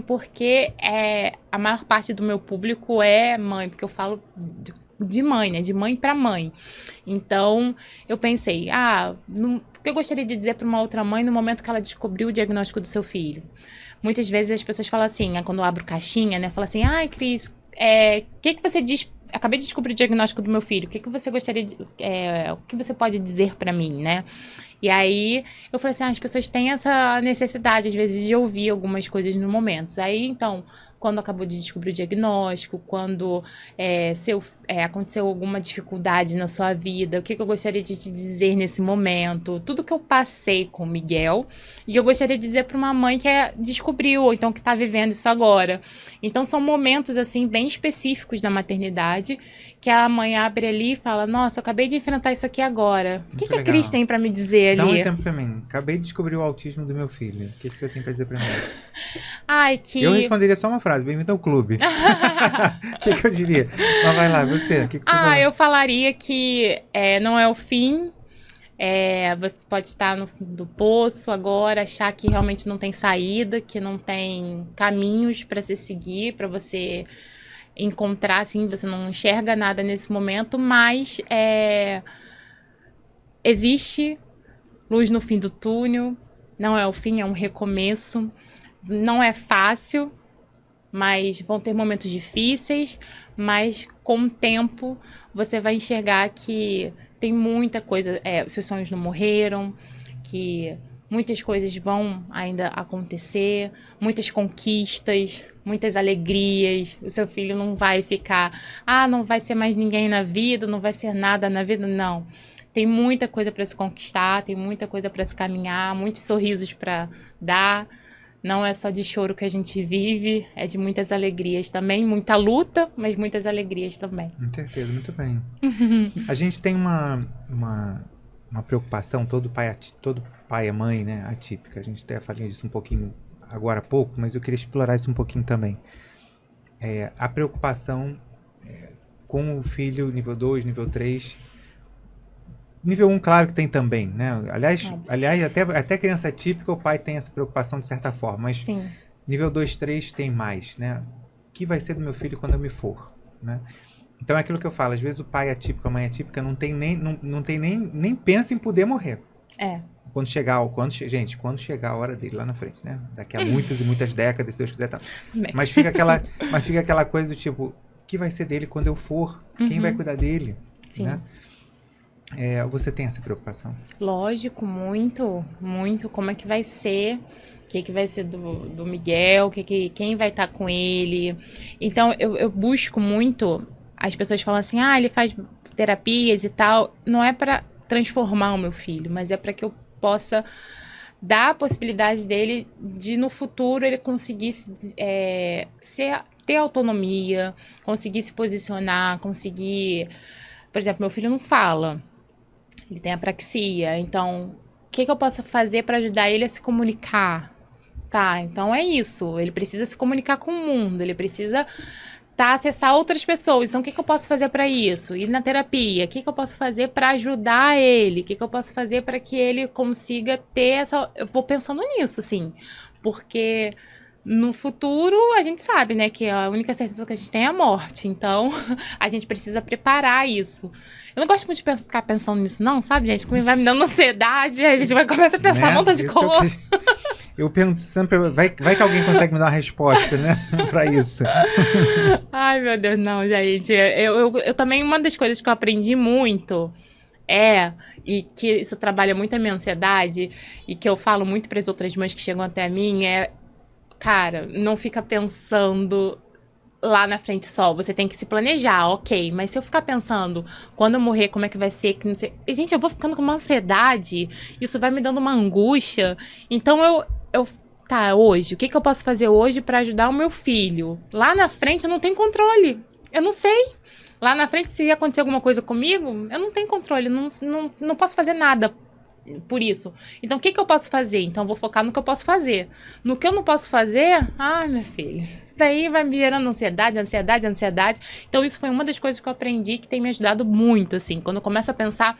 porque a maior parte do meu público é mãe, porque eu falo de mãe, né? De mãe para mãe. Então, eu pensei, o que eu gostaria de dizer para uma outra mãe no momento que ela descobriu o diagnóstico do seu filho? Muitas vezes as pessoas falam assim, quando eu abro caixinha, né? Fala assim, Cris, o que você diz? Acabei de descobrir o diagnóstico do meu filho. O que você gostaria o que você pode dizer para mim, né? E aí, eu falei assim, as pessoas têm essa necessidade, às vezes, de ouvir algumas coisas no momento. Aí, então, quando acabou de descobrir o diagnóstico, quando aconteceu alguma dificuldade na sua vida, o que eu gostaria de te dizer nesse momento, tudo que eu passei com o Miguel, e eu gostaria de dizer para uma mãe que descobriu, ou então que está vivendo isso agora. Então, são momentos, assim, bem específicos da maternidade, que a mãe abre ali e fala, nossa, eu acabei de enfrentar isso aqui agora. O que a Cris tem para me dizer ali? Dá um exemplo para mim. Acabei de descobrir o autismo do meu filho. O que você tem para dizer para mim? Eu responderia só uma frase, bem-vindo ao clube. O que eu diria? Mas vai lá, você. O que você fala? Eu falaria que não é o fim. Você pode estar no fundo do poço agora, achar que realmente não tem saída, que não tem caminhos para se seguir, para você encontrar, assim, você não enxerga nada nesse momento, mas existe luz no fim do túnel, não é o fim, é um recomeço. Não é fácil, mas vão ter momentos difíceis, mas com o tempo você vai enxergar que tem muita coisa, os seus sonhos não morreram, que muitas coisas vão ainda acontecer, muitas conquistas, muitas alegrias. O seu filho não vai ficar, não vai ser mais ninguém na vida, não vai ser nada na vida, não. Tem muita coisa para se conquistar, tem muita coisa para se caminhar, muitos sorrisos para dar. Não é só de choro que a gente vive, é de muitas alegrias também, muita luta, mas muitas alegrias também. Com certeza, muito bem. A gente tem uma preocupação, todo pai e mãe, né, atípica. A gente até falou disso um pouquinho agora há pouco, mas eu queria explorar isso um pouquinho também. A preocupação com o filho nível 2, nível 3. Nível 1, claro que tem também, né? Aliás, até criança típica, o pai tem essa preocupação de certa forma, mas Sim. Nível 2, 3 tem mais, né? O que vai ser do meu filho quando eu me for, né? Então é aquilo que eu falo, às vezes o pai atípico, a mãe atípica não nem pensa em poder morrer. Quando chegar a hora dele lá na frente, né? Daqui a muitas e muitas décadas, se Deus quiser, tá. Mas fica aquela coisa do tipo, o que vai ser dele quando eu for? Quem vai cuidar dele? Sim. Né? Você tem essa preocupação? Lógico, muito, muito. Como é que vai ser? O que vai ser do Miguel? Quem vai estar com ele? Então, eu busco muito. As pessoas falam assim, ele faz terapias e tal. Não é para transformar o meu filho, mas é para que eu possa dar a possibilidade dele de, no futuro, ele conseguir ter autonomia, conseguir se posicionar, conseguir... Por exemplo, meu filho não fala. Ele tem apraxia, então o que eu posso fazer para ajudar ele a se comunicar? Tá, então é isso, ele precisa se comunicar com o mundo, ele precisa acessar outras pessoas, então o que eu posso fazer para isso? Ir na terapia, o que eu posso fazer para ajudar ele? O que eu posso fazer para que ele consiga ter essa... Eu vou pensando nisso, assim, porque... No futuro, a gente sabe, né, que a única certeza que a gente tem é a morte. Então, a gente precisa preparar isso. Eu não gosto muito de ficar pensando nisso, não, sabe, gente? Como vai me dando ansiedade, a gente vai começar a pensar um monte de coisa. Eu pergunto sempre, vai que alguém consegue me dar uma resposta, né, pra isso. Ai, meu Deus, não, gente. Eu também, uma das coisas que eu aprendi muito... e que isso trabalha muito a minha ansiedade, e que eu falo muito para as outras mães que chegam até mim, cara, não fica pensando lá na frente só. Você tem que se planejar, ok. Mas se eu ficar pensando, quando eu morrer, como é que vai ser? Que não sei... Gente, eu vou ficando com uma ansiedade. Isso vai me dando uma angústia. Então, hoje, o que eu posso fazer hoje para ajudar o meu filho? Lá na frente, eu não tenho controle. Eu não sei. Lá na frente, se acontecer alguma coisa comigo, eu não tenho controle. Não posso fazer nada por isso. Então, o que eu posso fazer? Então, eu vou focar no que eu posso fazer. No que eu não posso fazer, minha filha, isso daí vai me gerando ansiedade. Então, isso foi uma das coisas que eu aprendi que tem me ajudado muito, assim. Quando eu começo a pensar,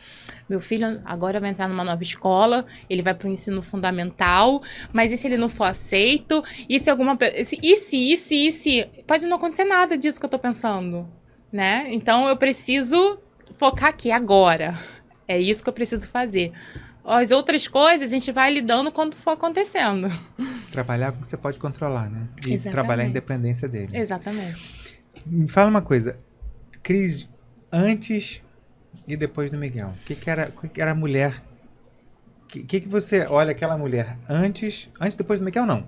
meu filho agora vai entrar numa nova escola, ele vai para o ensino fundamental, mas e se ele não for aceito? E se pode não acontecer nada disso que eu tô pensando, né? Então, eu preciso focar aqui, agora. É isso que eu preciso fazer. As outras coisas a gente vai lidando quando for acontecendo. Trabalhar com o que você pode controlar, né? E Exatamente. Trabalhar a independência dele. Exatamente. Me fala uma coisa. Cris, antes e depois do Miguel, o que era a mulher? O que você olha aquela mulher antes e depois do Miguel? Não.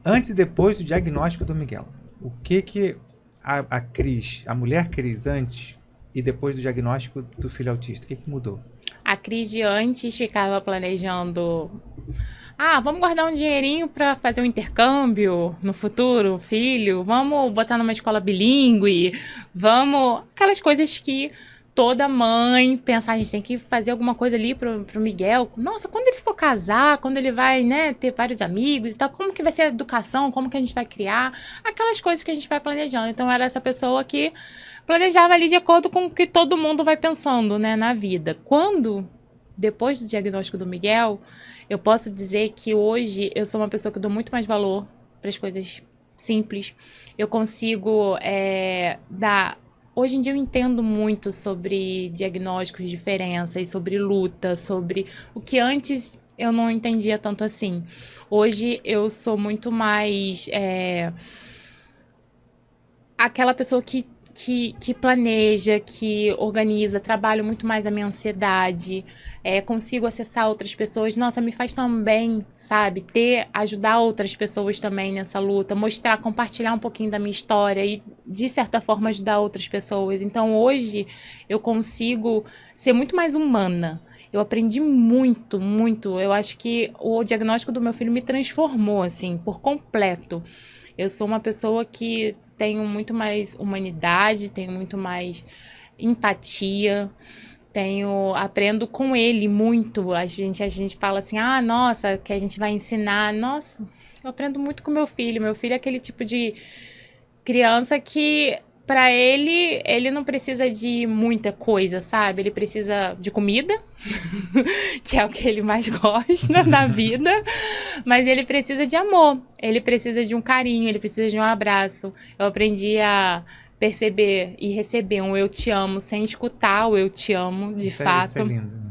Antes e depois do diagnóstico do Miguel. O que a Cris, a mulher Cris, antes e depois do diagnóstico do filho autista, o que mudou? A Cris de antes ficava planejando... vamos guardar um dinheirinho para fazer um intercâmbio no futuro, filho. Vamos botar numa escola bilíngue. Vamos... Aquelas coisas que toda mãe pensa, a gente tem que fazer alguma coisa ali pro Miguel. Nossa, quando ele for casar, quando ele vai, né, ter vários amigos e tal, como que vai ser a educação? Como que a gente vai criar? Aquelas coisas que a gente vai planejando. Então, era essa pessoa que planejava ali de acordo com o que todo mundo vai pensando, né, na vida. Depois do diagnóstico do Miguel, eu posso dizer que hoje eu sou uma pessoa que dou muito mais valor para as coisas simples. Eu consigo dar... Hoje em dia eu entendo muito sobre diagnósticos, diferenças, sobre luta, sobre o que antes eu não entendia tanto assim. Hoje eu sou muito mais aquela pessoa que que planeja, que organiza, trabalho muito mais a minha ansiedade, consigo acessar outras pessoas. Nossa, me faz tão bem, sabe? Ajudar outras pessoas também nessa luta, mostrar, compartilhar um pouquinho da minha história e, de certa forma, ajudar outras pessoas. Então, hoje, eu consigo ser muito mais humana. Eu aprendi muito, muito. Eu acho que o diagnóstico do meu filho me transformou, assim, por completo. Eu sou uma pessoa que tenho muito mais humanidade, tenho muito mais empatia, aprendo com ele muito. A gente fala assim, nossa, que a gente vai ensinar. Nossa, eu aprendo muito com meu filho. Meu filho é aquele tipo de criança que, pra ele não precisa de muita coisa, sabe? Ele precisa de comida, que é o que ele mais gosta na vida, mas ele precisa de amor, ele precisa de um carinho, ele precisa de um abraço. Eu aprendi a perceber e receber um eu te amo sem escutar o eu te amo, de fato. Isso é lindo, né?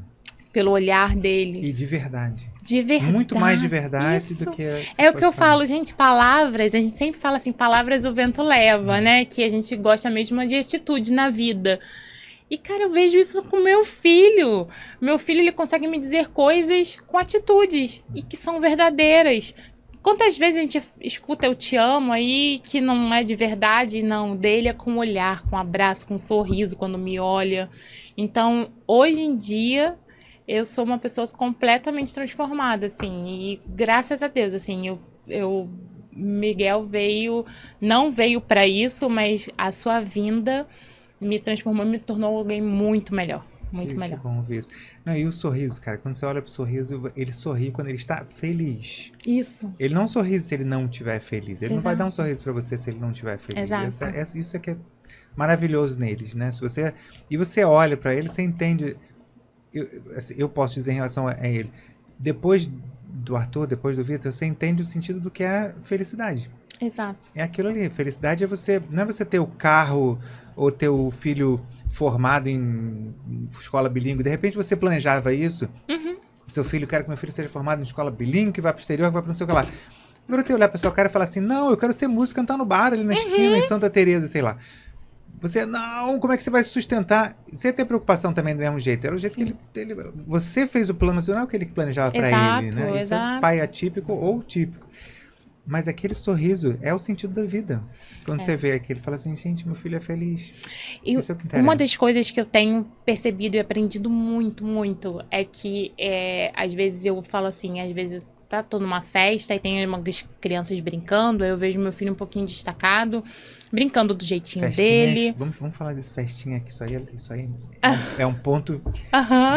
Pelo olhar dele. E de verdade. De verdade. Muito mais de verdade isso. do que... É o que eu falo, gente, palavras, a gente sempre fala assim, palavras o vento leva, né? Que a gente gosta mesmo de atitude na vida. E, cara, eu vejo isso com meu filho. Meu filho, ele consegue me dizer coisas com atitudes e que são verdadeiras. Quantas vezes a gente escuta eu te amo aí, que não é de verdade, não. Dele é com olhar, com abraço, com sorriso quando me olha. Então, hoje em dia, eu sou uma pessoa completamente transformada, assim. E graças a Deus, assim, Miguel não veio para isso, mas a sua vinda me transformou, me tornou alguém muito melhor. Muito melhor. Que bom ver isso. Não, e o sorriso, cara, quando você olha pro sorriso, ele sorri quando ele está feliz. Isso. Ele não sorri se ele não estiver feliz. Ele Exato. não vai dar um sorriso pra você se ele não estiver feliz. Exato. Isso é que é maravilhoso neles, né? E você olha pra ele, você entende. Eu posso dizer em relação a ele. Depois do Arthur, depois do Vitor, você entende o sentido do que é felicidade. Exato. É aquilo ali. Felicidade não é você ter o carro ou ter o filho formado em escola bilíngue. De repente você planejava isso. Uhum. Seu filho, quero que meu filho seja formado em escola bilíngue, que vai pro exterior, que vai pro não sei o que lá. Agora eu olhar pra sua cara e falar assim, não, eu quero ser músico, cantar no bar ali na esquina, em Santa Teresa, sei lá. Você, não, como é que você vai se sustentar? Você tem preocupação também do mesmo jeito. Era o jeito que ele... Você fez o plano, não é o que ele planejava pra ele, né? Isso é pai atípico ou típico. Mas aquele sorriso é o sentido da vida. Quando você vê aquele, fala assim, gente, meu filho é feliz. E isso é o que interessa. Uma das coisas que eu tenho percebido e aprendido muito, muito, é que às vezes eu falo assim, às vezes tô numa festa e tem umas crianças brincando, aí eu vejo meu filho um pouquinho destacado, brincando do jeitinho dele. Vamos falar desse festinha aqui, isso aí é um ponto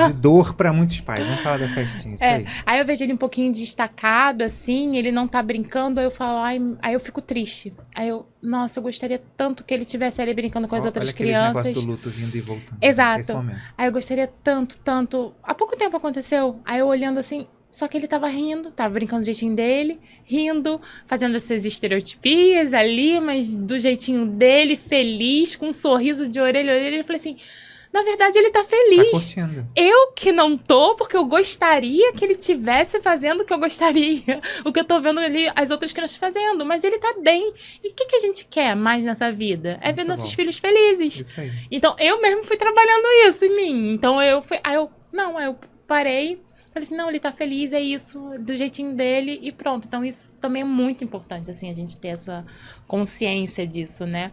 de dor para muitos pais. Vamos falar da festinha, isso aí. Aí eu vejo ele um pouquinho destacado, assim, ele não tá brincando, aí eu falo, aí eu fico triste. Aí nossa, eu gostaria tanto que ele tivesse ali brincando com as outras crianças. Olha aquele negócio do luto vindo e voltando. Exato. Nesse momento. Aí eu gostaria tanto, tanto. Há pouco tempo aconteceu, aí eu olhando assim, só que ele tava rindo, tava brincando do jeitinho dele, rindo, fazendo as suas estereotipias ali, mas do jeitinho dele, feliz, com um sorriso de orelha a orelha. Eu falei assim, na verdade ele tá feliz. Tá curtindo. Eu que não tô, porque eu gostaria que ele tivesse fazendo o que eu gostaria. O que eu tô vendo ali, as outras crianças fazendo. Mas ele tá bem. E o que a gente quer mais nessa vida? É ver nossos filhos felizes. Isso aí. Então, eu mesmo fui trabalhando isso em mim. Então, eu parei... Falei assim, não, ele tá feliz, é isso, do jeitinho dele e pronto. Então, isso também é muito importante, assim, a gente ter essa consciência disso, né?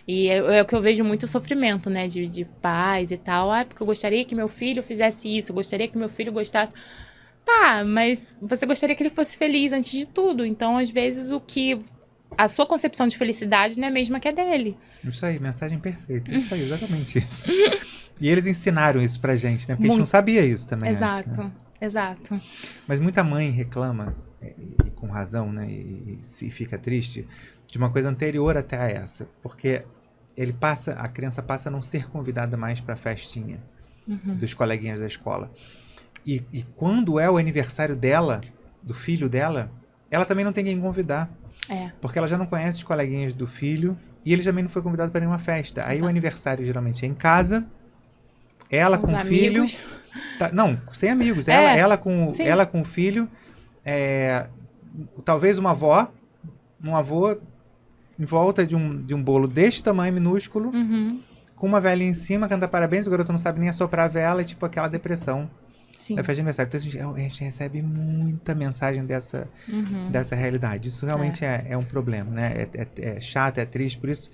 E é o que eu vejo muito sofrimento, né, de pais e tal. Porque eu gostaria que meu filho fizesse isso, eu gostaria que meu filho gostasse. Tá, mas você gostaria que ele fosse feliz antes de tudo. Então, às vezes, a sua concepção de felicidade não é a mesma que a dele. Isso aí, mensagem perfeita. Isso aí, exatamente isso. E eles ensinaram isso pra gente, né? Porque a gente não sabia isso também Exato. antes, né? Exato. Mas muita mãe reclama, e com razão, né, e fica triste, de uma coisa anterior até a essa. Porque a criança passa a não ser convidada mais para a festinha dos coleguinhas da escola. E quando é o aniversário dela, do filho dela, ela também não tem quem convidar. Porque ela já não conhece os coleguinhas do filho e ele também não foi convidado para nenhuma festa. Aí o aniversário geralmente é em casa, ela com o filho... não, sem amigos. Ela com o filho, talvez uma avó, um avô, em volta de um bolo deste tamanho, minúsculo, Uhum. com uma velhinha em cima, canta parabéns, o garoto não sabe nem assoprar a vela, tipo aquela depressão Sim. da festa de aniversário. Então a gente recebe muita mensagem dessa realidade. Isso realmente é um problema, né? É chato, é triste, por isso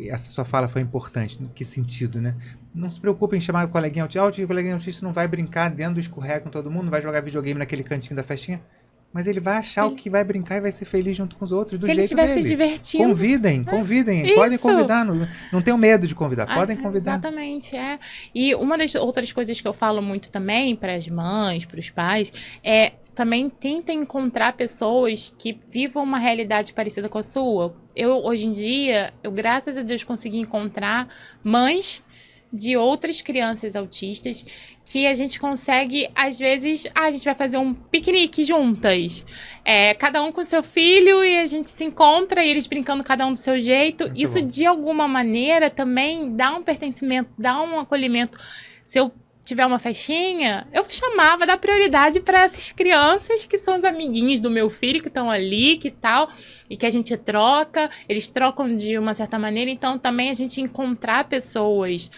essa sua fala foi importante. Em que sentido, né? Não se preocupe em chamar o coleguinha autista. O coleguinha autista não vai brincar dentro do escorrega com todo mundo, não vai jogar videogame naquele cantinho da festinha. Mas ele vai achar o que vai brincar e vai ser feliz junto com os outros, do jeito dele. Se ele estiver se divertindo. Convidem. Podem convidar. Não tenham medo de convidar. Podem convidar. Exatamente, E uma das outras coisas que eu falo muito também para as mães, para os pais, também tentem encontrar pessoas que vivam uma realidade parecida com a sua. Hoje em dia, graças a Deus, consegui encontrar mães de outras crianças autistas que a gente consegue, às vezes, a gente vai fazer um piquenique juntas. Cada um com seu filho e a gente se encontra e eles brincando cada um do seu jeito. Muito Isso, bom. de alguma maneira, também dá um pertencimento, dá um acolhimento. Se eu tiver uma festinha, eu chamava, dar prioridade para essas crianças que são os amiguinhos do meu filho, que estão ali, que tal, e que a gente troca, eles trocam de uma certa maneira, então também a gente encontrar pessoas,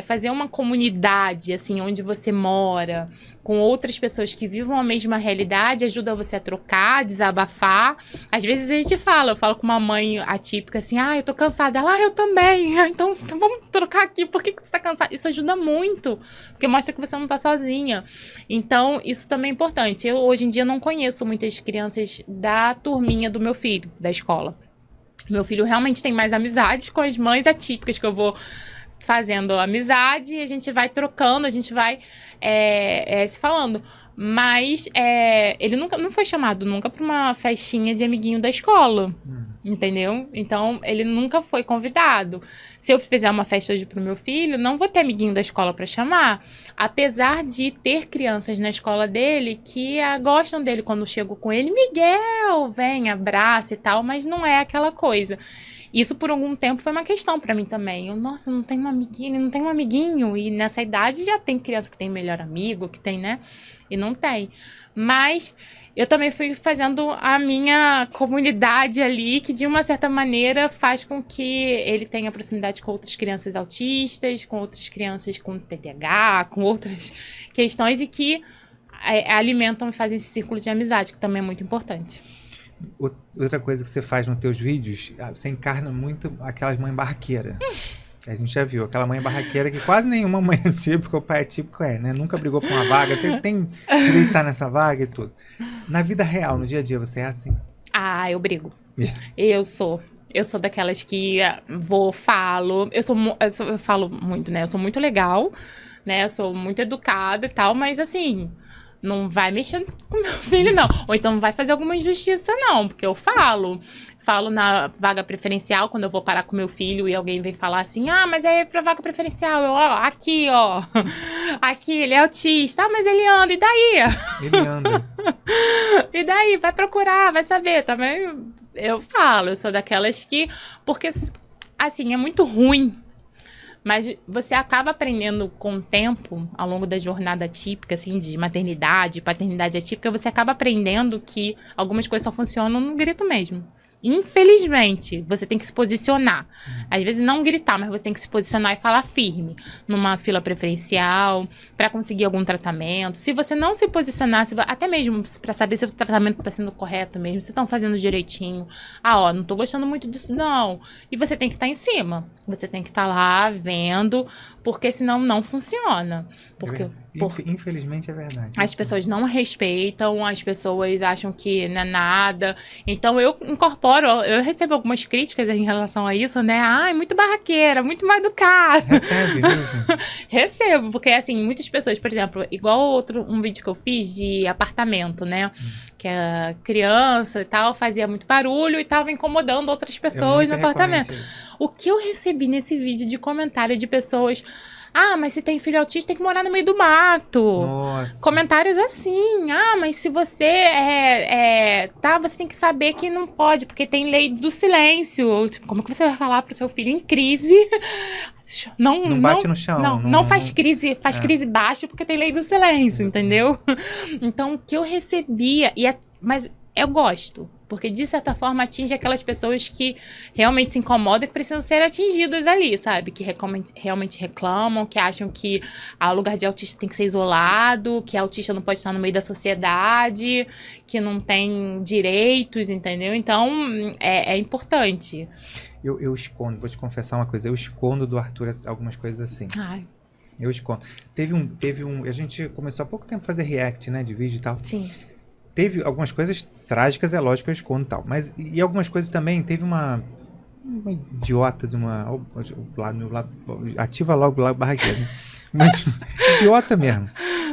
fazer uma comunidade, assim, onde você mora, com outras pessoas que vivam a mesma realidade, ajuda você a trocar, desabafar. Às vezes a gente eu falo com uma mãe atípica assim, eu tô cansada, ela, eu também, então vamos trocar aqui, por que você tá cansada? Isso ajuda muito, porque mostra que você não tá sozinha. Então, isso também é importante. Eu, hoje em dia, não conheço muitas crianças da turminha do meu filho, da escola. Meu filho realmente tem mais amizade com as mães atípicas, que eu vou fazendo amizade, e a gente vai trocando, a gente vai se falando. Mas ele não foi chamado nunca para uma festinha de amiguinho da escola, entendeu? Então, ele nunca foi convidado. Se eu fizer uma festa hoje pro meu filho, não vou ter amiguinho da escola para chamar, apesar de ter crianças na escola dele que gostam dele quando eu chego com ele, Miguel, vem, abraça e tal, mas não é aquela coisa. Isso, por algum tempo, foi uma questão pra mim também. Nossa, não tenho uma amiguinha, não tenho um amiguinho. E nessa idade já tem criança que tem melhor amigo, que tem, né? E não tem. Mas eu também fui fazendo a minha comunidade ali, que de uma certa maneira faz com que ele tenha proximidade com outras crianças autistas, com outras crianças com TDAH, com outras questões, e que alimentam e fazem esse círculo de amizade, que também é muito importante. Outra coisa que você faz nos teus vídeos, você encarna muito aquelas mães barraqueiras. A gente já viu, aquela mãe barraqueira que quase nenhuma mãe é típica ou pai é típico né? Nunca brigou por uma vaga, você tem direito de estar nessa vaga e tudo. Na vida real, no dia a dia, você é assim? Eu brigo. Eu sou daquelas que falo. Eu falo muito, né? Eu sou muito legal, né? Eu sou muito educada e tal, mas assim, não vai mexendo com meu filho, não. Ou então não vai fazer alguma injustiça, não, porque eu falo na vaga preferencial, quando eu vou parar com meu filho e alguém vem falar assim, mas é pra vaga preferencial, aqui, aqui, ele é autista, mas ele anda, e daí? Ele anda. E daí? Vai procurar, vai saber, também eu sou daquelas que, porque, assim, é muito ruim, mas você acaba aprendendo com o tempo, ao longo da jornada atípica, assim, de maternidade, paternidade atípica, você acaba aprendendo que algumas coisas só funcionam no grito mesmo. Infelizmente, você tem que se posicionar. Às vezes não gritar, mas você tem que se posicionar e falar firme. Numa fila preferencial, para conseguir algum tratamento. Se você não se posicionar, até mesmo para saber se o tratamento está sendo correto mesmo, se estão fazendo direitinho. Não tô gostando muito disso, não. E você tem que estar em cima. Você tem que estar lá vendo, porque senão não funciona. Infelizmente é verdade. As pessoas não respeitam, as pessoas acham que não é nada. Então eu recebo algumas críticas em relação a isso, né? Muito barraqueira, muito mal educada. Recebe mesmo? Recebo, porque assim, muitas pessoas, por exemplo, igual um vídeo que eu fiz de apartamento, né? Que a criança e tal fazia muito barulho e tava incomodando outras pessoas no apartamento. O que eu recebi nesse vídeo de comentário de pessoas... mas se tem filho autista, tem que morar no meio do mato. Nossa. Comentários assim. mas se você você tem que saber que não pode, porque tem lei do silêncio. Tipo, como que você vai falar pro seu filho em crise? Não bate no chão. Não faz crise, crise baixo, porque tem lei do silêncio, entendeu? Então, o que eu recebia... Mas eu gosto. Porque, de certa forma, atinge aquelas pessoas que realmente se incomodam e que precisam ser atingidas ali, sabe? Que realmente reclamam, que acham que o lugar de autista tem que ser isolado, que autista não pode estar no meio da sociedade, que não tem direitos, entendeu? Então, é importante. Eu escondo, vou te confessar uma coisa, eu escondo do Arthur algumas coisas assim. Ai. Eu escondo. Teve um... A gente começou há pouco tempo a fazer react, né? De vídeo e tal. Sim. Teve algumas coisas trágicas, é lógico que eu escondo e tal. Mas, e algumas coisas também, teve uma idiota de uma... Ativa logo lá, barraqueira. Mas, idiota mesmo.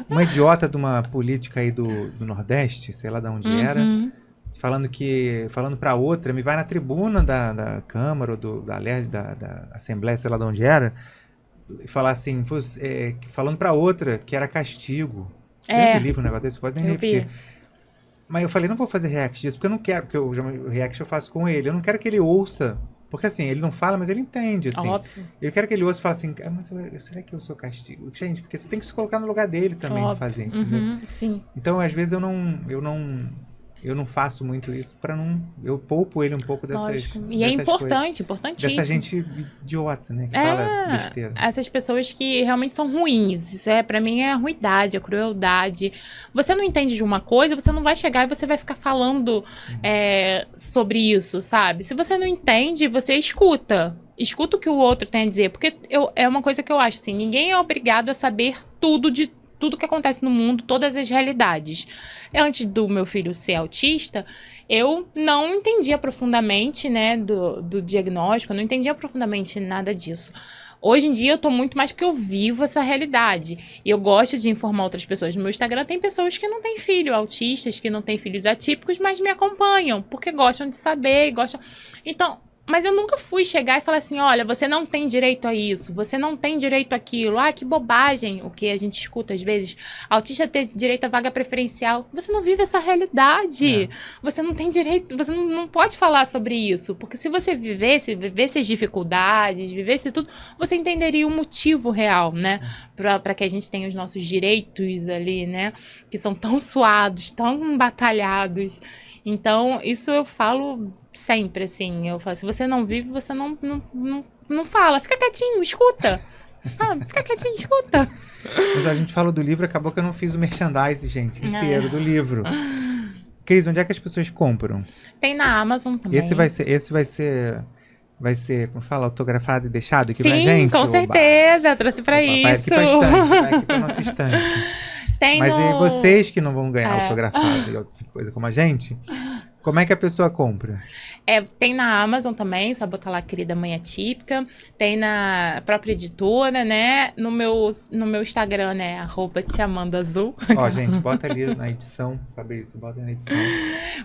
Uma idiota de uma política aí do Nordeste, sei lá de onde era, falando pra outra, me vai na tribuna da Câmara ou da Assembleia, sei lá de onde era, e falar assim, falando pra outra que era castigo. Eu me livro um negócio desse, pode nem repetir. Mas eu falei, não vou fazer react disso, porque eu não quero, porque o react eu faço com ele. Eu não quero que ele ouça, porque assim, ele não fala, mas ele entende, assim. Óbvio. Eu quero que ele ouça e fale assim, mas será que eu sou castigo? Gente, porque você tem que se colocar no lugar dele também de fazer, entendeu? Sim. Então, às vezes, eu não faço muito isso para não... Eu poupo ele um pouco dessas... Lógico. E é importante, importantíssimo. Dessa gente idiota, né? Que fala besteira. Essas pessoas que realmente são ruins. Isso pra mim é a ruindade, a crueldade. Você não entende de uma coisa, você não vai chegar e você vai ficar falando sobre isso, sabe? Se você não entende, você escuta. Escuta o que o outro tem a dizer. Porque é uma coisa que eu acho, assim, ninguém é obrigado a saber tudo que acontece no mundo, todas as realidades. Antes do meu filho ser autista, eu não entendia profundamente, né, do diagnóstico, eu não entendia profundamente nada disso. Hoje em dia eu tô muito mais porque eu vivo essa realidade. E eu gosto de informar outras pessoas. No meu Instagram tem pessoas que não têm filho, autistas, que não têm filhos atípicos, mas me acompanham, porque gostam de saber, gostam... Então... Mas eu nunca fui chegar e falar assim, olha, você não tem direito a isso, você não tem direito àquilo. Ah, que bobagem, o que a gente escuta às vezes. Autista ter direito à vaga preferencial. Você não vive essa realidade. Você não tem direito, você não pode falar sobre isso. Porque se você vivesse as dificuldades, vivesse tudo, você entenderia o motivo real, né? Para que a gente tenha os nossos direitos ali, né? Que são tão suados, tão batalhados. Então, isso eu falo sempre, assim. Eu falo, se você não vive, você não fala. Fica quietinho, escuta. Sabe? Fica quietinho, escuta. Mas a gente fala do livro, acabou que eu não fiz o merchandise, gente, inteiro do livro. Cris, onde é que as pessoas compram? Tem na Amazon também. Esse vai ser, como fala, autografado e deixado aqui pra gente? Sim, com certeza. Eu trouxe pra isso. Vai aqui pra estante, vai aqui pra nossa estante. Mas e vocês que não vão ganhar autografado e outra coisa como a gente, como é que a pessoa compra? Tem na Amazon também, só botar lá Querida Mãe Atípica. Tem na própria editora, né? No meu Instagram, né? @teamandoazul. Ó, gente, bota ali na edição, Fabrício, bota na edição.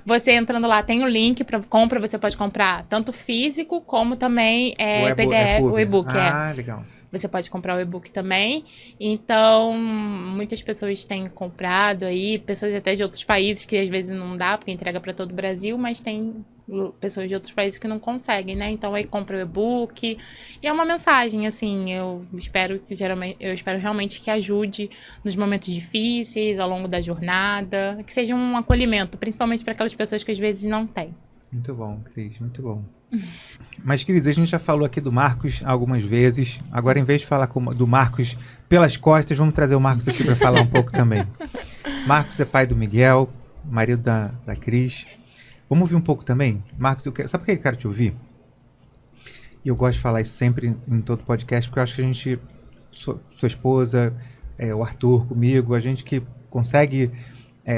Você entrando lá, tem o link para compra, você pode comprar tanto físico como também PDF, o e-book. Legal. Você pode comprar o e-book também. Então, muitas pessoas têm comprado aí, pessoas até de outros países, que às vezes não dá, porque entrega para todo o Brasil, mas tem pessoas de outros países que não conseguem, né? Então, aí compra o e-book. E é uma mensagem, assim, eu espero realmente que ajude nos momentos difíceis, ao longo da jornada, que seja um acolhimento, principalmente para aquelas pessoas que às vezes não têm. Muito bom, Cris, muito bom. Mas, Cris, a gente já falou aqui do Marcos algumas vezes. Agora, em vez de falar do Marcos pelas costas, vamos trazer o Marcos aqui para falar um pouco também. Marcos é pai do Miguel, marido da Cris. Vamos ouvir um pouco também? Marcos, sabe por que eu quero te ouvir? E eu gosto de falar isso sempre em todo podcast, porque eu acho que a gente, sua esposa, o Arthur comigo, a gente que consegue...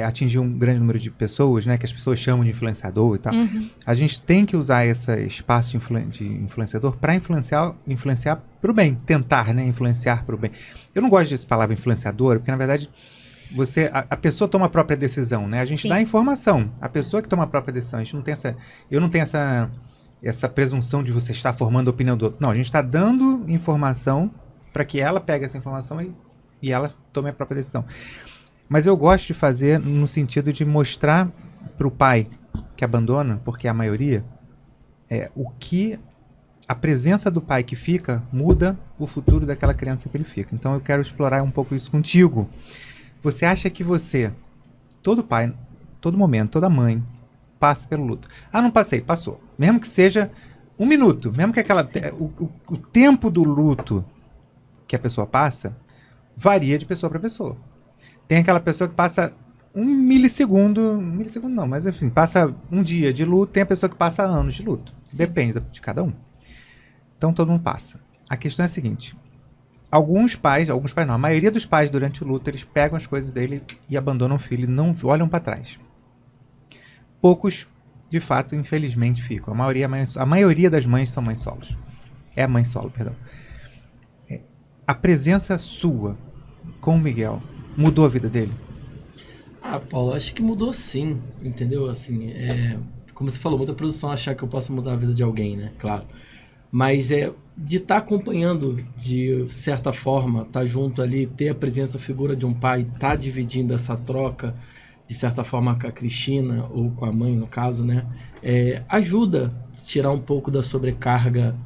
atingir um grande número de pessoas, né, que as pessoas chamam de influenciador e tal. A gente tem que usar esse espaço de influenciador para influenciar para o bem, tentar, né, influenciar para o bem. Eu não gosto dessa palavra influenciador, porque na verdade a pessoa toma a própria decisão, né? A gente dá informação, a pessoa que toma a própria decisão. A gente não tem eu não tenho essa presunção de você estar formando a opinião do outro. Não, a gente está dando informação para que ela pegue essa informação e ela tome a própria decisão. Mas eu gosto de fazer no sentido de mostrar para o pai que abandona, porque é a maioria, o que a presença do pai que fica muda o futuro daquela criança que ele fica. Então eu quero explorar um pouco isso contigo. Você acha que todo pai, todo momento, toda mãe, passa pelo luto. Ah, não passei, passou. Mesmo que seja 1 minuto, mesmo que o tempo do luto que a pessoa passa varia de pessoa para pessoa. Tem aquela pessoa que passa 1 milissegundo não, mas enfim, passa um dia de luto, tem a pessoa que passa anos de luto. Sim. Depende de cada um. Então todo mundo passa. A questão é a seguinte: alguns pais não, a maioria dos pais durante o luto, eles pegam as coisas dele e abandonam o filho e não olham para trás. Poucos, de fato, infelizmente, ficam. A maioria das mães são mães solos. É a mãe solo, perdão. A presença sua com o Miguel mudou a vida dele? Paulo, acho que mudou sim, entendeu? Assim, como você falou, muita produção achar que eu posso mudar a vida de alguém, né? Claro. Mas de estar acompanhando de certa forma, estar junto ali, ter a presença, a figura de um pai, estar dividindo essa troca, de certa forma, com a Cristina, ou com a mãe, no caso, né? Ajuda a tirar um pouco da sobrecarga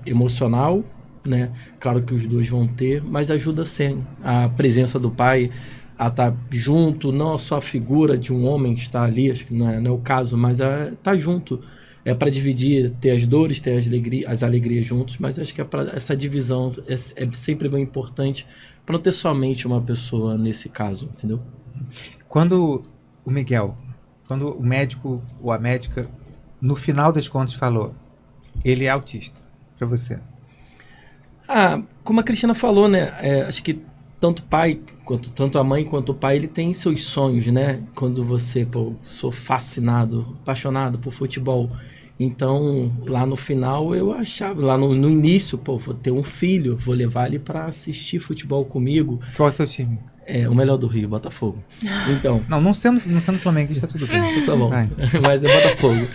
emocional, né? Claro que os dois vão ter, mas ajuda sim a presença do pai a estar junto, não só a figura de um homem que está ali, acho que não é o caso, mas estar junto. Para dividir, ter as dores, ter as alegrias juntos, mas acho que essa divisão é sempre bem importante para não ter somente uma pessoa nesse caso, entendeu? Quando o médico ou a médica, no final das contas, falou, ele é autista, para você? Como a Cristina falou, né? Acho que tanto a mãe quanto o pai, ele tem seus sonhos, né? Quando você, sou fascinado, apaixonado por futebol. Então, lá no final, eu achava, lá no início, vou ter um filho, vou levar ele para assistir futebol comigo. Qual é o seu time? O melhor do Rio, Botafogo. Então, não sendo flamenguista, tudo bem. Tá bom, mas é Botafogo.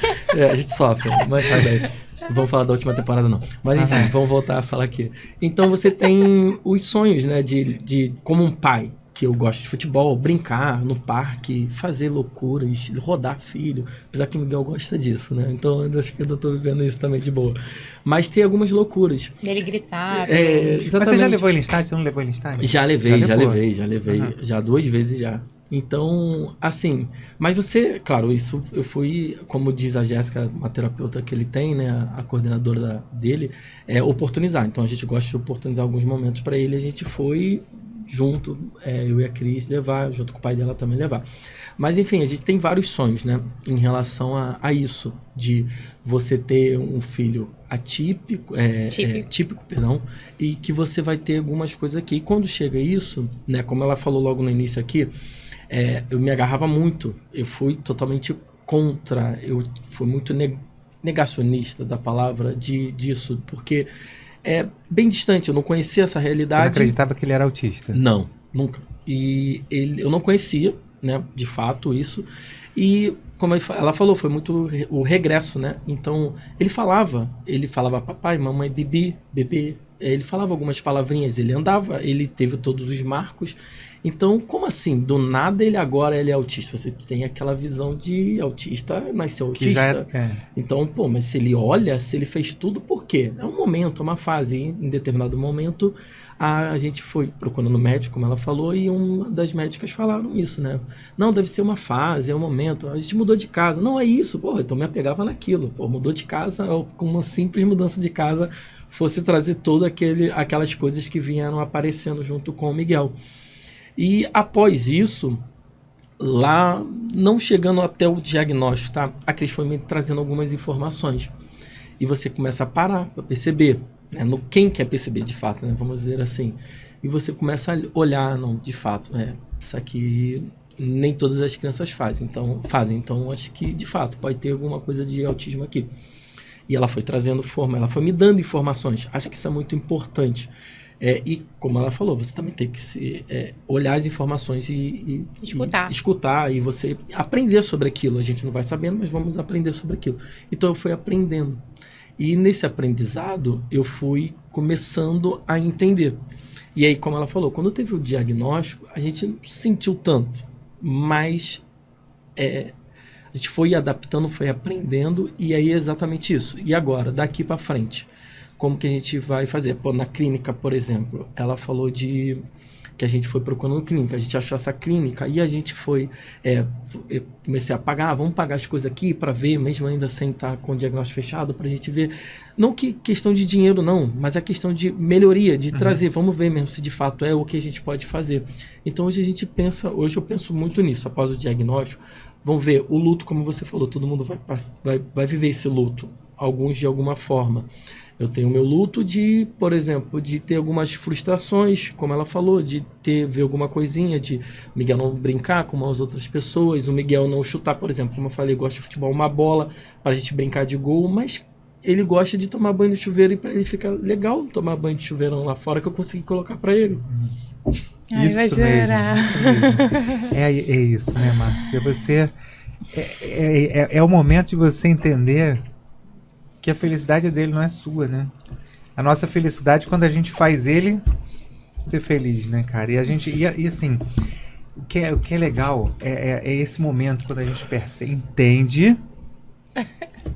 A gente sofre, mas sai daí. Não vamos falar da última temporada, não. Mas enfim, vamos voltar a falar aqui. Então você tem os sonhos, né, de como um pai, que eu gosto de futebol, brincar no parque, fazer loucuras, rodar filho. Apesar que o Miguel gosta disso, né? Então acho que eu tô vivendo isso também de boa. Mas tem algumas loucuras. Ele gritar. Exatamente. Mas você já levou ele em estádio? Você não levou ele em estádio? Já levei. Já 2 vezes já. Então, assim, mas você, claro, isso eu fui, como diz a Jéssica, uma terapeuta que ele tem, né, a coordenadora dele, oportunizar. Então a gente gosta de oportunizar alguns momentos para ele, a gente foi junto, eu e a Cris levar, junto com o pai dela também levar. Mas enfim, a gente tem vários sonhos, né, em relação a isso, de você ter um filho atípico, típico, e que você vai ter algumas coisas aqui. E quando chega isso, né, como ela falou logo no início aqui, eu me agarrava muito, eu fui totalmente contra, eu fui muito negacionista da palavra disso, porque é bem distante, eu não conhecia essa realidade. Você não acreditava que ele era autista? Não, nunca. E eu não conhecia, né, de fato isso, e como ela falou, foi muito o regresso, né, então ele falava papai, mamãe, bebê, ele falava algumas palavrinhas, ele andava, ele teve todos os marcos. Então, como assim? Do nada ele é autista. Você tem aquela visão de autista, nasceu autista. Então, mas se ele fez tudo, por quê? É um momento, uma fase. E, em determinado momento, a gente foi procurando médico, como ela falou, e uma das médicas falaram isso, né? Não, deve ser uma fase, é um momento. A gente mudou de casa. Não, é isso. Então me apegava naquilo. Mudou de casa, com uma simples mudança de casa, fosse trazer todas aquelas coisas que vieram aparecendo junto com o Miguel. E após isso, lá, não chegando até o diagnóstico, tá? A Cris foi me trazendo algumas informações. E você começa a parar para perceber, né? No quem quer perceber de fato, né? Vamos dizer assim. E você começa a olhar, não, de fato, isso aqui nem todas as crianças fazem. Então acho que de fato pode ter alguma coisa de autismo aqui. E ela foi trazendo ela foi me dando informações. Acho que isso é muito importante. E como ela falou, você também tem que olhar as informações e escutar e você aprender sobre aquilo. A gente não vai sabendo, mas vamos aprender sobre aquilo. Então eu fui aprendendo. E nesse aprendizado eu fui começando a entender. E aí, como ela falou, quando teve o diagnóstico, a gente não sentiu tanto, mas a gente foi adaptando, foi aprendendo, e aí é exatamente isso. E agora, daqui para frente, como que a gente vai fazer. Pô, na clínica, por exemplo, ela falou que a gente foi procurando clínica, a gente achou essa clínica e a gente foi, eu comecei a pagar, vamos pagar as coisas aqui para ver, mesmo ainda sem estar com o diagnóstico fechado, para a gente ver, não que questão de dinheiro não, mas a questão de melhoria, de trazer, vamos ver mesmo se de fato é o que a gente pode fazer. Então hoje eu penso muito nisso, após o diagnóstico, vamos ver, o luto, como você falou, todo mundo vai viver esse luto, alguns de alguma forma. Eu tenho o meu luto de, por exemplo, de ter algumas frustrações, como ela falou, de ver alguma coisinha, de o Miguel não brincar com as outras pessoas, o Miguel não chutar, por exemplo, como eu falei, gosta de futebol, uma bola para a gente brincar de gol, mas ele gosta de tomar banho de chuveiro e para ele fica legal tomar banho de chuveirão lá fora que eu consegui colocar para ele. Ai, vai chorar. É isso, né, Marcos? Você é o momento de você entender que a felicidade dele não é sua, né? A nossa felicidade é quando a gente faz ele ser feliz, né, cara? E a gente e assim, o que é legal é esse momento quando a gente entende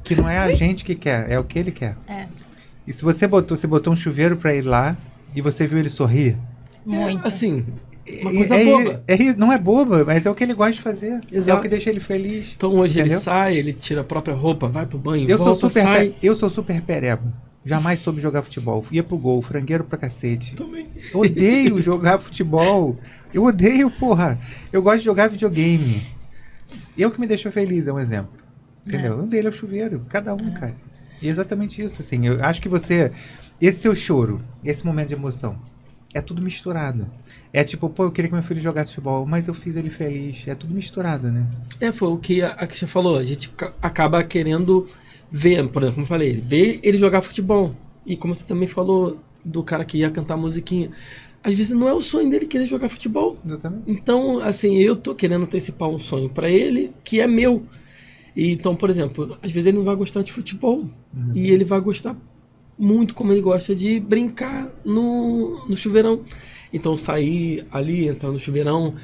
que não é a gente que quer, é o que ele quer. E se você botou um chuveiro para ele lá e você viu ele sorrir, muito. Assim, uma coisa boba. Não é boba, mas é o que ele gosta de fazer. Exato. É o que deixa ele feliz. Então hoje entendeu? Ele sai, ele tira a própria roupa, vai pro banho, Eu volta, sai. Eu sou super pereba. Jamais soube jogar futebol. Ia pro gol, frangueiro pra cacete. Também. Odeio jogar futebol. Eu odeio, porra. Eu gosto de jogar videogame. Eu que me deixo feliz, é um exemplo. Entendeu? Um dele é o chuveiro. Cada um, cara. E é exatamente isso, assim. Eu acho que esse seu choro, esse momento de emoção, é tudo misturado. É tipo, pô, eu queria que meu filho jogasse futebol, mas eu fiz ele feliz. É tudo misturado, né? Foi o que a Cristian falou. A gente acaba querendo ver, por exemplo, como eu falei, ver ele jogar futebol. E como você também falou do cara que ia cantar musiquinha. Às vezes não é o sonho dele querer jogar futebol. Exatamente. Então, assim, eu tô querendo antecipar um sonho para ele que é meu. E, então, por exemplo, às vezes ele não vai gostar de futebol. E ele vai gostar muito como ele gosta de brincar no chuveirão. Então sair ali, entrar no chuveirão,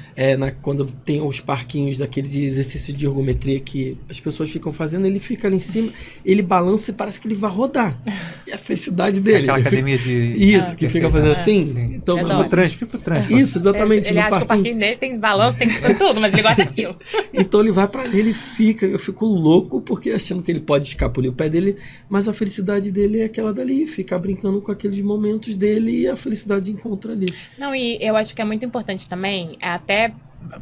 quando tem os parquinhos daquele de exercício de ergometria que as pessoas ficam fazendo, ele fica ali em cima, ele balança e parece que ele vai rodar. E a felicidade dele. Aquela academia de... Isso, que fica fazendo assim. Sim. Então, tipo trânsito. Isso, exatamente. Ele acha que o parquinho dele tem balanço, tem tudo, mas ele gosta daquilo. Então ele vai pra ali, eu fico louco, porque achando que ele pode escapulir o pé dele, mas a felicidade dele é aquela dali, ficar brincando com aqueles momentos dele e a felicidade encontra ali. Não, e eu acho que é muito importante também, até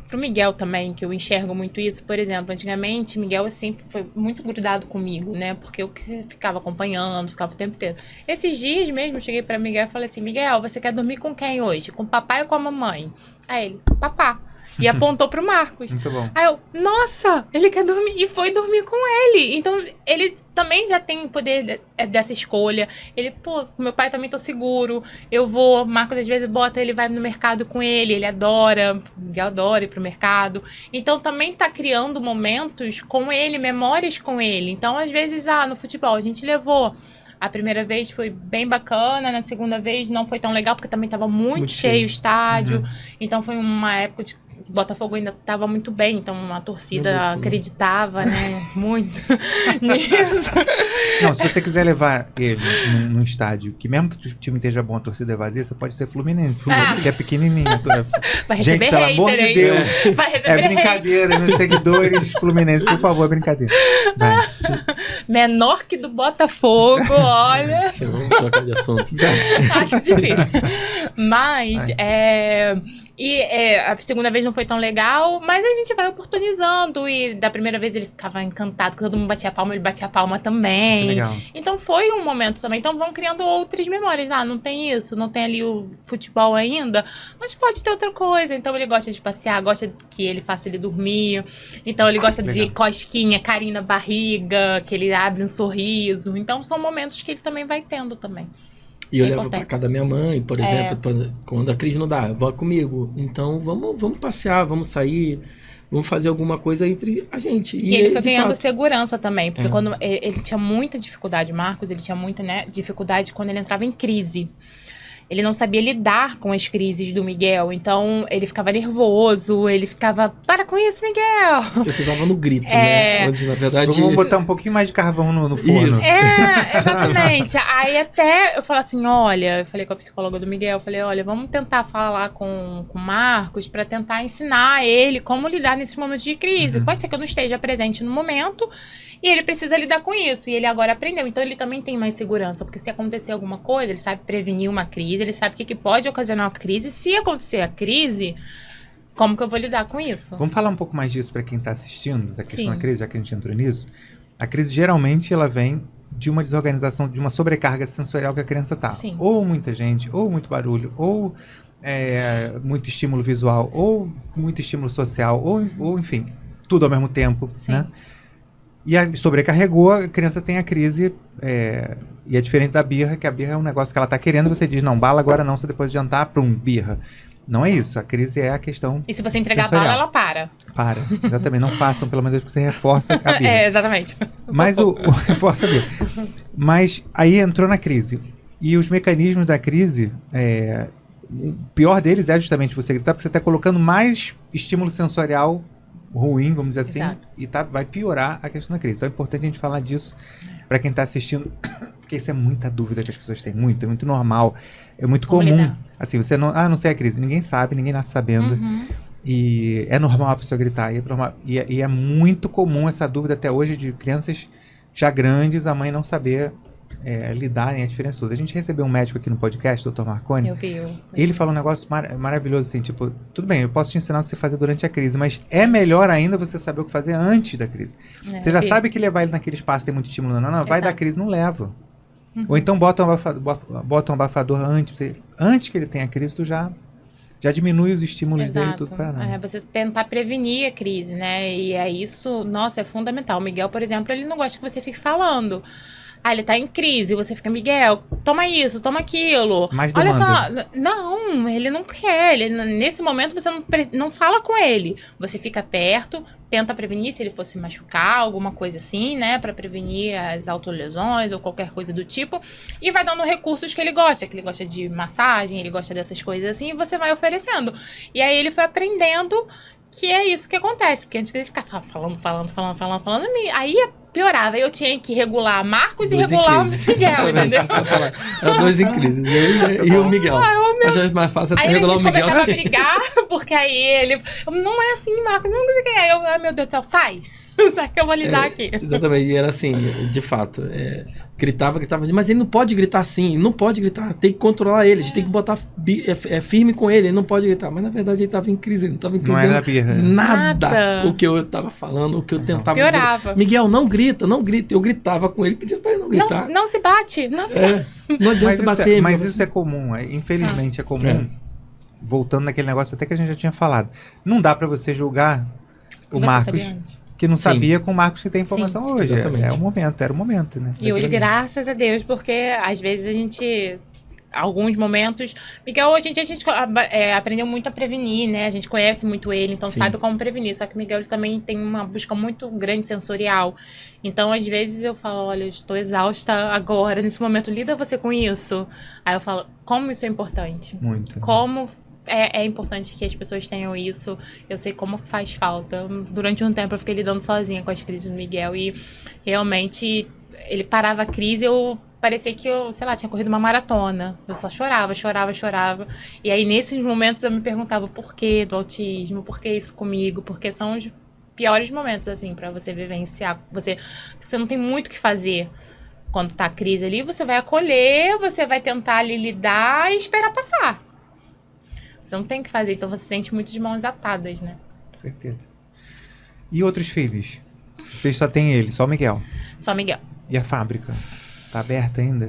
pro Miguel também, que eu enxergo muito isso. Por exemplo, antigamente, Miguel sempre foi muito grudado comigo, né? Porque eu ficava acompanhando, ficava o tempo inteiro. Esses dias mesmo, eu cheguei pra Miguel e falei assim, Miguel, você quer dormir com quem hoje? Com o papai ou com a mamãe? Aí ele, papá. E apontou pro Marcos. Muito bom. Aí eu, nossa, ele quer dormir. E foi dormir com ele. Então, ele também já tem o poder dessa escolha. Ele, pô, com meu pai também tô seguro. Eu vou, o Marcos às vezes bota, ele vai no mercado com ele adora, Miguel adora ir pro mercado. Então, também tá criando momentos com ele, memórias com ele. Então, às vezes, no futebol, a gente levou. A primeira vez foi bem bacana, na segunda vez não foi tão legal, porque também estava muito cheio o estádio. Então foi uma época de o Botafogo ainda estava muito bem, então a torcida acreditava, né, muito nisso. Não, se você quiser levar ele num estádio, que mesmo que o time esteja bom, a torcida é vazia, você pode ser Fluminense, que é pequenininho. Vai Gente, receber pelo hater, amor de hein? Deus. Vai receber É brincadeira, meus seguidores Fluminense, por favor, é brincadeira. Vai. Menor que do Botafogo, olha. Vamos trocar de assunto. Acho difícil. Mas, a segunda vez não foi tão legal, mas a gente vai oportunizando. E da primeira vez ele ficava encantado, que todo mundo batia palma, ele batia palma também. Legal. Então foi um momento também. Então vão criando outras memórias. Não tem isso, não tem ali o futebol ainda, mas pode ter outra coisa. Então ele gosta de passear, gosta que ele faça ele dormir. Então ele gosta de cosquinha, carinho na barriga, que ele abre um sorriso. Então são momentos que ele também vai tendo também. E eu levo pra casa da minha mãe, por exemplo, quando a Cris não dá, vá comigo. Então, vamos passear, vamos sair, vamos fazer alguma coisa entre a gente. E ele foi ganhando segurança também, porque quando ele tinha muita dificuldade, Marcos, ele tinha muita dificuldade quando ele entrava em crise. ele não sabia lidar com as crises do Miguel. Então, ele ficava nervoso, ele ficava, para com isso, Miguel! Eu tava no grito, né? Onde, na verdade... Vamos botar um pouquinho mais de carvão no forno. Isso. Exatamente. Aí até eu falei assim, olha, eu falei com a psicóloga do Miguel, eu falei, olha, vamos tentar falar com o Marcos para tentar ensinar ele como lidar nesses momentos de crise. Pode ser que eu não esteja presente no momento e ele precisa lidar com isso. E ele agora aprendeu. Então, ele também tem mais segurança, porque se acontecer alguma coisa, ele sabe prevenir uma crise, ele sabe o que pode ocasionar uma crise. Se acontecer a crise, como que eu vou lidar com isso? Vamos falar um pouco mais disso para quem está assistindo, da questão Sim. da crise, já que a gente entrou nisso. A crise, geralmente, ela vem de uma desorganização, de uma sobrecarga sensorial que a criança tá. Sim. Ou muita gente, ou muito barulho, ou muito estímulo visual, ou muito estímulo social, ou enfim, tudo ao mesmo tempo, Sim. né? E sobrecarregou, a criança tem a crise, e é diferente da birra, que a birra é um negócio que ela tá querendo, você diz, não, bala agora não, você depois de jantar, birra. Não é isso, a crise é a questão E se você entregar sensorial. a bala, ela para. Para, exatamente, não façam, pelo menos porque você reforça a birra. Exatamente. Mas reforça a birra. Mas aí entrou na crise. E os mecanismos da crise, o pior deles é justamente você gritar, porque você está colocando mais estímulo sensorial ruim, vamos dizer assim, Exato. e vai piorar a questão da crise. Então é importante a gente falar disso para quem está assistindo, porque isso é muita dúvida que as pessoas têm, é muito normal, é muito Como comum. lidar? Assim, você não sei a crise, ninguém sabe, ninguém nasce sabendo. E é normal a pessoa gritar. E é muito comum essa dúvida até hoje de crianças já grandes, a mãe não saber lidar em a diferença toda. A gente recebeu um médico aqui no podcast, o Dr. Marconi. Eu vi. Ele falou um negócio maravilhoso, assim, tipo, tudo bem, eu posso te ensinar o que você fazer durante a crise, mas é melhor ainda você saber o que fazer antes da crise. Você já sabe que levar ele naquele espaço tem muito estímulo, não, vai Exato. dar crise, não leva. Ou então bota um abafador antes que ele tenha crise, tu já diminui os estímulos dele tudo para nada. Você tentar prevenir a crise, né? E isso, nossa, é fundamental. O Miguel, por exemplo, ele não gosta que você fique falando. Ele tá em crise, você fica, Miguel, toma isso, toma aquilo. Mais Olha demanda. só, não, ele não quer. Nesse momento você não fala com ele. Você fica perto, tenta prevenir se ele fosse machucar, alguma coisa assim, né? Pra prevenir as autolesões ou qualquer coisa do tipo. E vai dando recursos que ele gosta de massagem, ele gosta dessas coisas assim, e você vai oferecendo. E aí ele foi aprendendo que é isso que acontece. Porque antes ele ficava falando, aí piorava. Eu tinha que regular Marcos e regular o Miguel, entendeu? Era dois em crise. E o Miguel. Acho mais fácil Aí a regular o gente Miguel. começava a brigar, porque aí ele... Não é assim, Marcos, não sei o que é. Aí eu, ai, meu Deus do céu, sai. Sai que eu vou lidar aqui. Exatamente, e era assim, de fato. Gritava, mas ele não pode gritar assim, não pode gritar, tem que controlar ele, a gente tem que botar firme com ele não pode gritar. Mas na verdade ele estava em crise, ele não estava entendendo era birra. Nada. o que eu estava falando, o que eu tentava Piorava. dizer. Miguel, não grita. Eu gritava com ele, pedindo para ele não gritar. Não se bate, não se bate. Não adianta se bater. Mas isso é comum, infelizmente é comum. Voltando naquele negócio até que a gente já tinha falado. Não dá para você julgar o Marcos, que não sabia, com o Marcos que tem informação hoje. Exatamente. Era o momento, né? E hoje, graças a Deus, porque às vezes a gente... Alguns momentos... Miguel, hoje em dia a gente aprendeu muito a prevenir, né? A gente conhece muito ele, então sabe como prevenir. Só que o Miguel ele também tem uma busca muito grande sensorial. Então, às vezes eu falo, olha, eu estou exausta agora, nesse momento, lida você com isso. Aí eu falo, como isso é importante? Muito. Como... É importante que as pessoas tenham isso. Eu sei como faz falta. Durante um tempo eu fiquei lidando sozinha com as crises do Miguel e realmente ele parava a crise, parecia que eu, sei lá, tinha corrido uma maratona. Eu só chorava. E aí nesses momentos eu me perguntava por que do autismo, por que isso comigo, porque são os piores momentos assim pra você vivenciar. Você não tem muito o que fazer. Quando tá a crise ali, você vai acolher, você vai tentar ali lidar e esperar passar. Você não tem o que fazer, então você se sente muito de mãos atadas, né? Com certeza. E outros filhos? Vocês só têm ele, só o Miguel? Só Miguel. E a fábrica? Tá aberta ainda?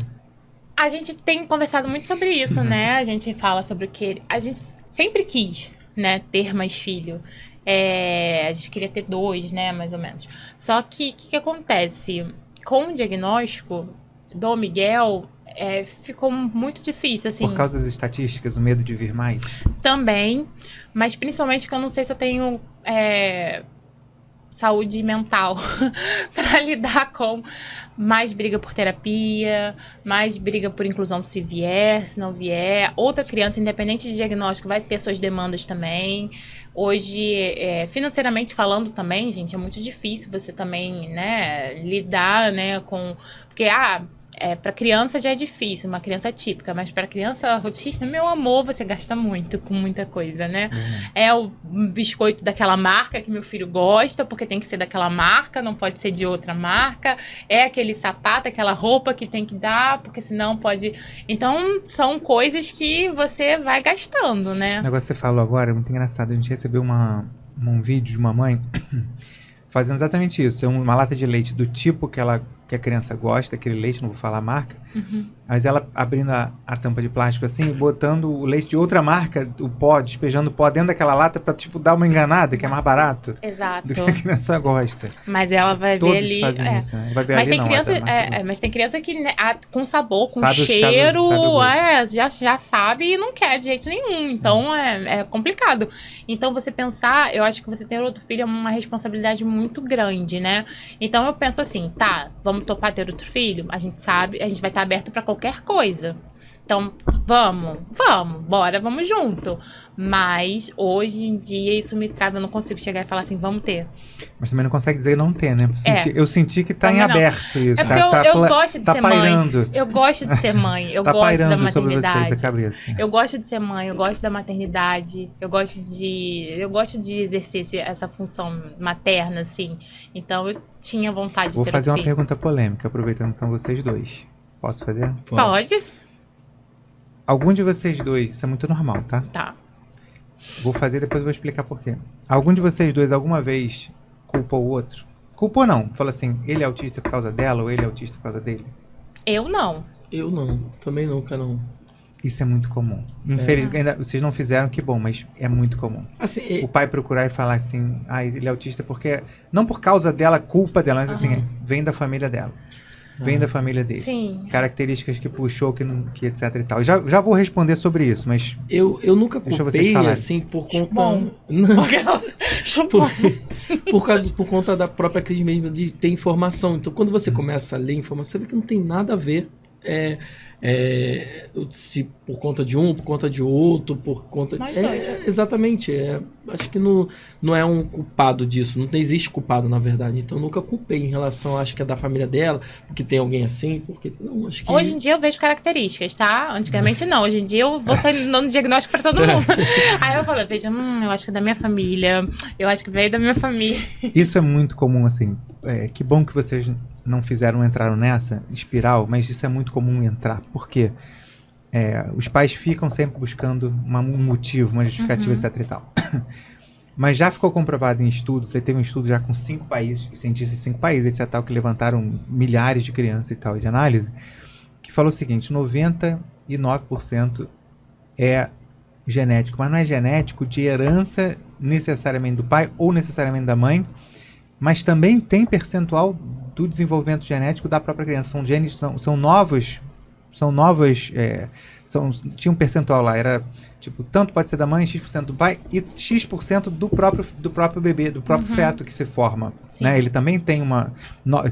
A gente tem conversado muito sobre isso, né? A gente fala sobre o que... A gente sempre quis, né, ter mais filho. A gente queria ter 2, né, mais ou menos. Só que o que acontece? Com o diagnóstico do Miguel... ficou muito difícil, assim. Por causa das estatísticas, o medo de vir mais? Também, mas principalmente que eu não sei se eu tenho saúde mental para lidar com mais briga por terapia, mais briga por inclusão se vier, se não vier. Outra criança, independente de diagnóstico, vai ter suas demandas também. Hoje, financeiramente falando também, gente, é muito difícil você também, né, lidar, né, com... Porque, para criança já é difícil, uma criança típica, mas para criança autista, meu amor, você gasta muito com muita coisa, né? É o biscoito daquela marca que meu filho gosta, porque tem que ser daquela marca, não pode ser de outra marca. É aquele sapato, aquela roupa que tem que dar, porque senão pode... Então, são coisas que você vai gastando, né? O negócio que você falou agora é muito engraçado. A gente recebeu um vídeo de uma mãe fazendo exatamente isso. É uma lata de leite do tipo que a criança gosta, aquele leite, não vou falar a marca, mas ela abrindo a tampa de plástico assim, botando o leite de outra marca, o pó, despejando o pó dentro daquela lata pra, tipo, dar uma enganada, que é mais barato. Exato. Do que a criança gosta. Mas ela vai Todos ver ali... fazem isso, né? Vai ver Mas, ali, tem não, criança, mas tem criança que, né, com sabor, com sabe cheiro, o gosto. já sabe e não quer de jeito nenhum. Então, é complicado. Então, você pensar, eu acho que você ter outro filho é uma responsabilidade muito grande, né? Então, eu penso assim, vamos topar ter outro filho? A gente sabe, a gente vai estar aberto pra qualquer coisa. Então, vamos junto. Mas, hoje em dia, isso me trava, eu não consigo chegar e falar assim, vamos ter. Mas também não consegue dizer não ter, né? Eu senti que tá também em não. aberto isso. É porque eu gosto de ser pairando. mãe. Eu gosto de ser mãe. Eu gosto da maternidade. Vocês, a cabeça. Eu gosto de ser mãe, eu gosto da maternidade. Eu gosto de exercer essa função materna, assim. Então, eu tinha vontade de ter Vou fazer uma filho. pergunta polêmica, aproveitando que estão vocês dois. Posso fazer? Pode? Algum de vocês dois, isso é muito normal, tá? Tá. Vou fazer, depois vou explicar por quê. Algum de vocês dois, alguma vez, culpou o outro? Culpou não. Falou assim, ele é autista por causa dela ou ele é autista por causa dele? Eu não. Eu não. Também nunca não. Isso é muito comum. Infelizmente, ainda vocês não fizeram, que bom, mas é muito comum. Assim, O pai procurar e falar assim, ele é autista porque... Não por causa dela, culpa dela, mas assim, vem da família dela. Vem da família dele. Sim. Características que puxou, que etc e tal. Já vou responder sobre isso, mas... Eu nunca Deixa vocês culpei, falarem. assim, por conta... Bom. Não, Chupou. por conta da própria crise mesmo de ter informação. Então, quando você começa a ler informação, você vê que não tem nada a ver. Se por conta de um, por conta de outro, por conta... Nós dois. Exatamente. Acho que não é um culpado disso. Não existe culpado, na verdade. Então, eu nunca culpei em relação, acho que é da família dela, porque tem alguém assim, porque... Não, acho que... Hoje em dia eu vejo características, tá? Antigamente não. Hoje em dia eu vou sair dando diagnóstico pra todo mundo. Aí eu falo, veja, eu acho que é da minha família. Eu acho que veio da minha família. Isso é muito comum, assim. Que bom que vocês não entraram nessa espiral, mas isso é muito comum entrar. Por quê? Os pais ficam sempre buscando um motivo, uma justificativa, etc e tal. Mas já ficou comprovado em estudos, você teve um estudo já com 5 países, cientistas de 5 países, etc, tal, que levantaram milhares de crianças e tal, de análise, que falou o seguinte, 99% é genético, mas não é genético de herança necessariamente do pai ou necessariamente da mãe, mas também tem percentual do desenvolvimento genético da própria criança. São genes, são novos, tinha um percentual lá, era tipo, tanto pode ser da mãe, X% do pai e X% do próprio bebê, do próprio feto que se forma, né? Ele também tem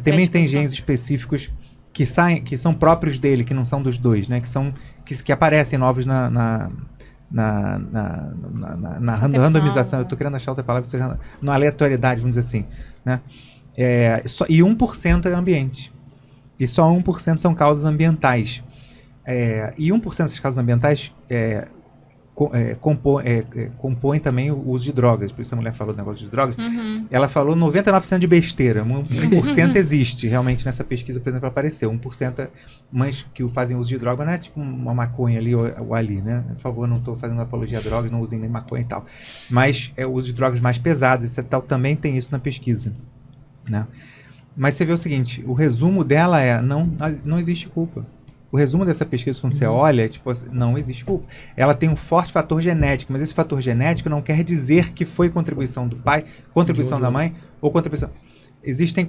também tem genes específicos que são próprios dele, que não são dos dois, né? Que aparecem novos na randomização. Eu tô querendo achar outra palavra que seja na aleatoriedade, vamos dizer assim, né? E 1% é ambiente. E só 1% são causas ambientais. E 1% dessas causas ambientais compõem também o uso de drogas. Por isso a mulher falou do negócio de drogas. Ela falou 99% de besteira. 1% existe. Realmente nessa pesquisa, por exemplo, apareceu. 1% mães que fazem uso de droga, não é tipo uma maconha ali ou ali, né? Por favor, não estou fazendo apologia a drogas, não usem nem maconha e tal. Mas o uso de drogas mais pesadas e tal, também tem isso na pesquisa, né? Mas você vê o seguinte, o resumo dela não existe culpa. O resumo dessa pesquisa, quando você olha, tipo, não existe culpa. Ela tem um forte fator genético, mas esse fator genético não quer dizer que foi contribuição do pai, contribuição da mãe, ou contribuição... Existe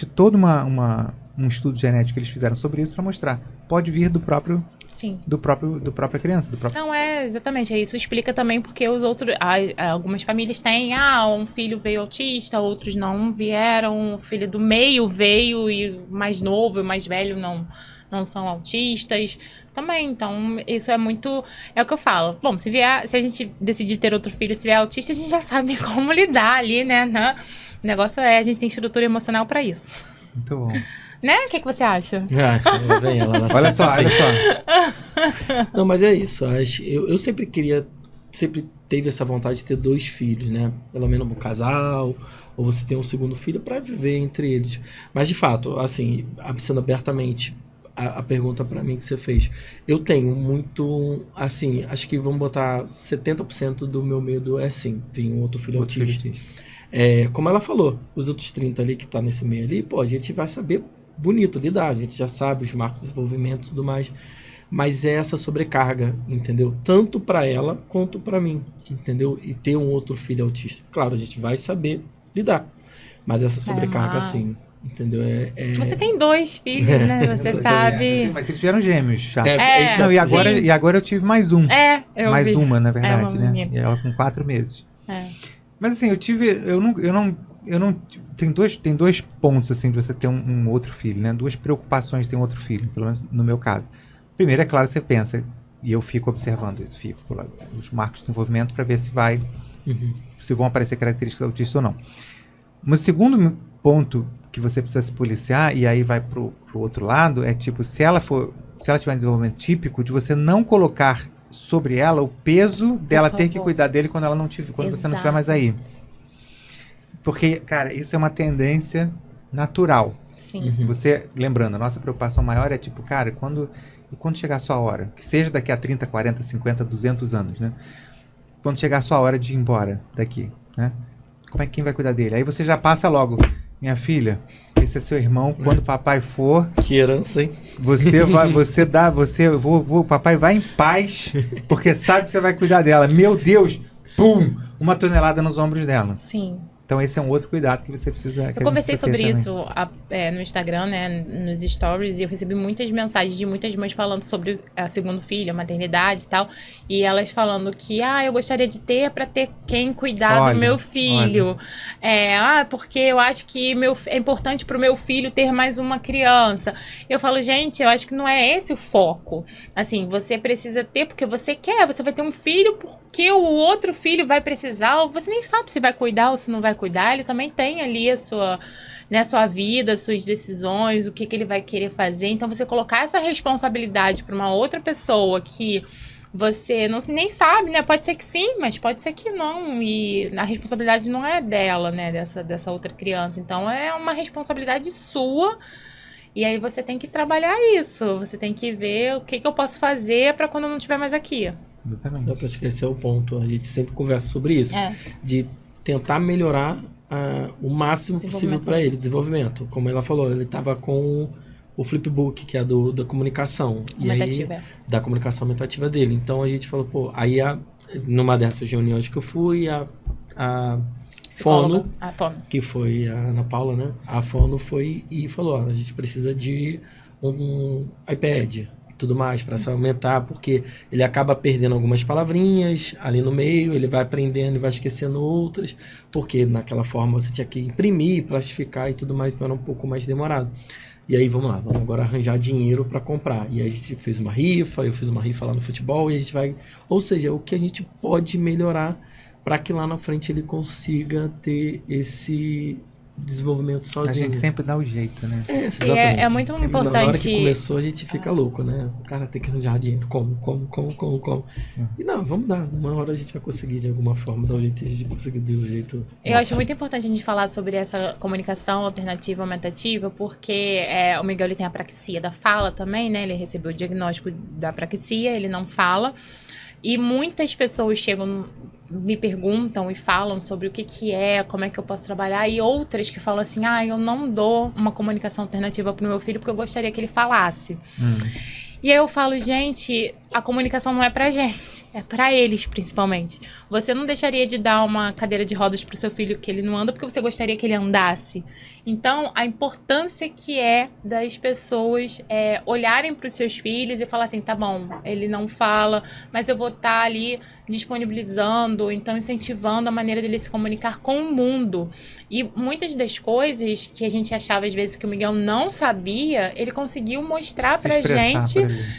todo um estudo genético que eles fizeram sobre isso para mostrar. pode vir do próprio Sim. da própria criança, do próprio... Não, exatamente. Isso explica também porque os outros... algumas famílias têm, um filho veio autista, outros não vieram, o filho do meio veio e o mais novo e o mais velho não são autistas também. Então, isso é muito... É o que eu falo. Bom, se a gente decidir ter outro filho, se vier autista, a gente já sabe como lidar ali, né? O negócio a gente tem estrutura emocional pra isso. Muito bom. Né? O que você acha? Vem ela na Olha só. Não, mas é isso. Eu sempre teve essa vontade de ter 2 filhos, né? Pelo menos um casal, ou você ter um segundo filho para viver entre eles. Mas, de fato, assim, sendo abertamente a pergunta para mim que você fez, eu tenho muito, assim, acho que vamos botar 70% do meu medo é sim, vir um outro filho autista. Como ela falou, os outros 30 ali que tá nesse meio ali, a gente vai saber bonito lidar, a gente já sabe os marcos de desenvolvimento e tudo mais, mas é essa sobrecarga, entendeu? Tanto para ela quanto para mim, entendeu? E ter um outro filho autista. Claro, a gente vai saber lidar, mas essa sobrecarga, assim, entendeu? Você tem 2 filhos, né? Você sabe. Mas eles tiveram gêmeos, já. Não, e agora eu tive mais um. Eu vi. Uma, na verdade, né? menina. E ela com 4 meses. Mas assim, tem 2 pontos, assim, de você ter um outro filho, né? 2 preocupações de ter um outro filho, pelo menos no meu caso. Primeiro, é claro, você pensa, e eu fico observando isso, os marcos de desenvolvimento para ver se vão aparecer características autistas ou não. Mas o segundo ponto que você precisa se policiar, e aí vai pro outro lado, é tipo, se ela tiver um desenvolvimento típico, de você não colocar sobre ela o peso dela ter que cuidar dele quando você não estiver mais aí. Porque, cara, isso é uma tendência natural. Sim. Você, lembrando, a nossa preocupação maior é tipo, cara, quando chegar a sua hora, que seja daqui a 30, 40, 50, 200 anos, né? Quando chegar a sua hora de ir embora daqui, né? Quem vai cuidar dele? Aí você já passa logo, minha filha, esse é seu irmão, quando o papai for... Que herança, hein? O papai vai em paz, porque sabe que você vai cuidar dela. Meu Deus! Pum! 1 tonelada nos ombros dela. Sim. Então esse é um outro cuidado que você precisa... Eu conversei sobre isso no Instagram, né, nos stories, e eu recebi muitas mensagens de muitas mães falando sobre a segundo filho, a maternidade e tal, e elas falando que, eu gostaria de ter para ter quem cuidar do meu filho. Porque eu acho que é importante pro meu filho ter mais uma criança. Eu falo, gente, eu acho que não é esse o foco. Assim, você precisa ter porque você quer, você vai ter um filho porque o outro filho vai precisar, ou você nem sabe se vai cuidar ou se não vai cuidar, ele também tem ali a sua vida, as suas decisões, o que ele vai querer fazer. Então, você colocar essa responsabilidade para uma outra pessoa que você nem sabe, né? Pode ser que sim, mas pode ser que não. E a responsabilidade não é dela, né? Dessa outra criança. Então, é uma responsabilidade sua. E aí, você tem que trabalhar isso. Você tem que ver o que eu posso fazer para quando eu não estiver mais aqui. Exatamente. Eu acho que esse é o ponto. A gente sempre conversa sobre isso. De tentar melhorar o máximo possível para ele, desenvolvimento. Como ela falou, ele estava com o flipbook, que é da comunicação. Da comunicação mentativa dele. Então a gente falou, aí numa dessas reuniões que eu fui, a Fono, que foi a Ana Paula, né? A Fono foi e falou, a gente precisa de um iPad tudo mais, para se aumentar, porque ele acaba perdendo algumas palavrinhas ali no meio, ele vai aprendendo e vai esquecendo outras, porque naquela forma você tinha que imprimir, plastificar e tudo mais, então era um pouco mais demorado. E aí, vamos agora arranjar dinheiro para comprar. E aí a gente fez uma rifa, eu fiz uma rifa lá no futebol, e a gente vai... Ou seja, o que a gente pode melhorar para que lá na frente ele consiga ter esse desenvolvimento sozinho. A gente sempre dá o jeito, né? Exatamente. É muito sempre, importante. Na hora que começou, a gente fica louco, né? O cara tem que arranjar dinheiro. Como? E não, vamos dar. Uma hora a gente vai conseguir, de alguma forma, dar o jeito, a gente conseguir do jeito... Eu acho muito importante a gente falar sobre essa comunicação alternativa aumentativa, porque o Miguel ele tem a apraxia da fala também, né? Ele recebeu o diagnóstico da apraxia, ele não fala. E muitas pessoas chegam, me perguntam e falam sobre o que é, como é que eu posso trabalhar, e outras que falam assim, eu não dou uma comunicação alternativa pro meu filho porque eu gostaria que ele falasse. E aí eu falo, gente, a comunicação não é pra gente, é pra eles, principalmente. Você não deixaria de dar uma cadeira de rodas pro seu filho que ele não anda porque você gostaria que ele andasse. Então, a importância que é das pessoas olharem pros seus filhos e falar assim, tá bom, ele não fala, mas eu vou estar ali disponibilizando, então incentivando a maneira dele se comunicar com o mundo. E muitas das coisas que a gente achava, às vezes, que o Miguel não sabia, ele conseguiu mostrar pra gente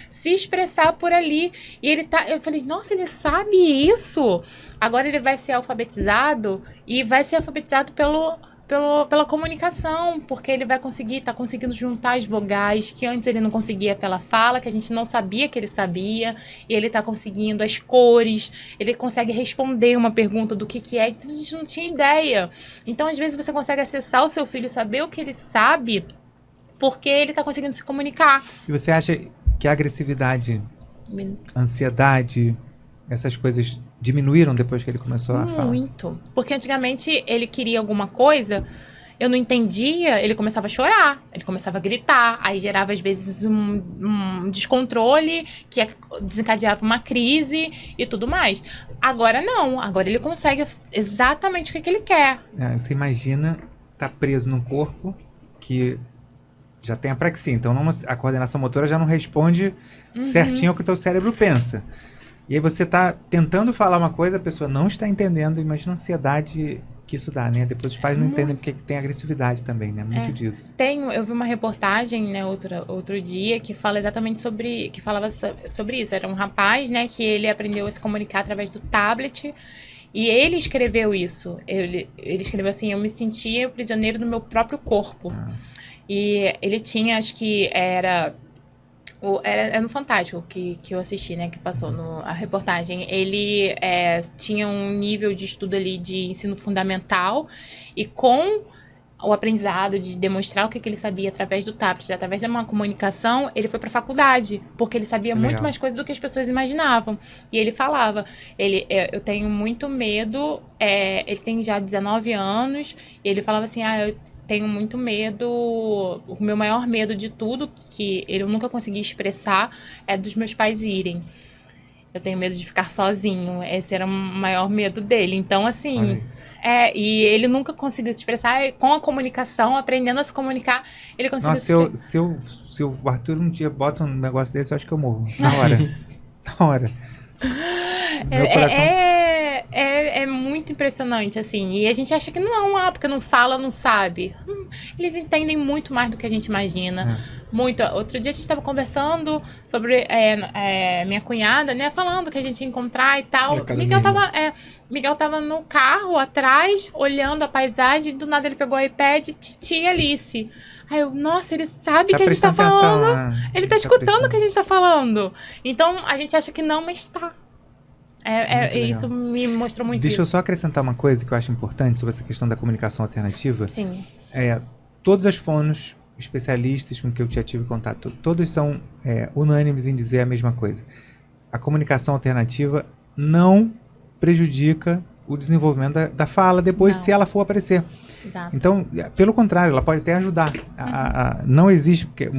se expressar por ali. E eu falei, nossa, ele sabe isso? Agora ele vai ser alfabetizado e vai ser alfabetizado pela comunicação, porque ele vai tá conseguindo juntar as vogais que antes ele não conseguia pela fala, que a gente não sabia que ele sabia, e ele tá conseguindo as cores, ele consegue responder uma pergunta do que é, então a gente não tinha ideia. Então, às vezes, você consegue acessar o seu filho, saber o que ele sabe, porque ele tá conseguindo se comunicar. E você acha que a agressividade, ansiedade, essas coisas diminuíram depois que ele começou a falar? Muito. Porque antigamente ele queria alguma coisa, eu não entendia, ele começava a chorar, ele começava a gritar, aí gerava às vezes um descontrole que desencadeava uma crise e tudo mais. Agora não, agora ele consegue exatamente o que ele quer. Você imagina estar preso num corpo que já tem apraxia, então a coordenação motora já não responde certinho ao que o teu cérebro pensa. E aí você está tentando falar uma coisa, a pessoa não está entendendo. Imagina a ansiedade que isso dá, né? Depois os pais não entendem porque tem agressividade também, né? Muito disso. Eu vi uma reportagem, né, outro dia, que fala exatamente falava sobre isso. Era um rapaz, né, que ele aprendeu a se comunicar através do tablet. E ele escreveu isso. Ele escreveu assim, eu me sentia prisioneiro do meu próprio corpo. E ele tinha, acho que era no Fantástico que eu assisti, né, que passou a reportagem. Ele tinha um nível de estudo ali de ensino fundamental e com o aprendizado de demonstrar o que ele sabia através do tablet, através de uma comunicação, ele foi para a faculdade, porque ele sabia muito mais coisas do que as pessoas imaginavam. E ele falava, eu tenho muito medo, ele tem já 19 anos, e ele falava assim, eu tenho muito medo, o meu maior medo de tudo, que eu nunca consegui expressar, é dos meus pais irem. Eu tenho medo de ficar sozinho, esse era o maior medo dele. Então, assim, e ele nunca conseguiu se expressar, com a comunicação, aprendendo a se comunicar, ele conseguiu se expressar. Se o Arthur um dia bota um negócio desse, eu acho que eu morro. Na hora. Na hora. Meu coração... É muito impressionante, assim. E a gente acha que não, porque não fala, não sabe. Eles entendem muito mais do que a gente imagina. Muito. Outro dia a gente estava conversando sobre minha cunhada, né? Falando que a gente ia encontrar e tal. Miguel tava no carro atrás, olhando a paisagem. E do nada ele pegou o iPad, Titi Alice. Aí eu, nossa, ele sabe o que a gente tá falando. Ele tá escutando o que a gente tá falando. Então, a gente acha que não, mas tá. Isso me mostrou muito. Deixa eu só acrescentar uma coisa que eu acho importante sobre essa questão da comunicação alternativa. Sim. Todas as fonos, especialistas com que eu já tive contato, todos são unânimes em dizer a mesma coisa. A comunicação alternativa não prejudica o desenvolvimento da fala depois, se ela for aparecer. Exato. Então, pelo contrário, ela pode até ajudar. Não existe, porque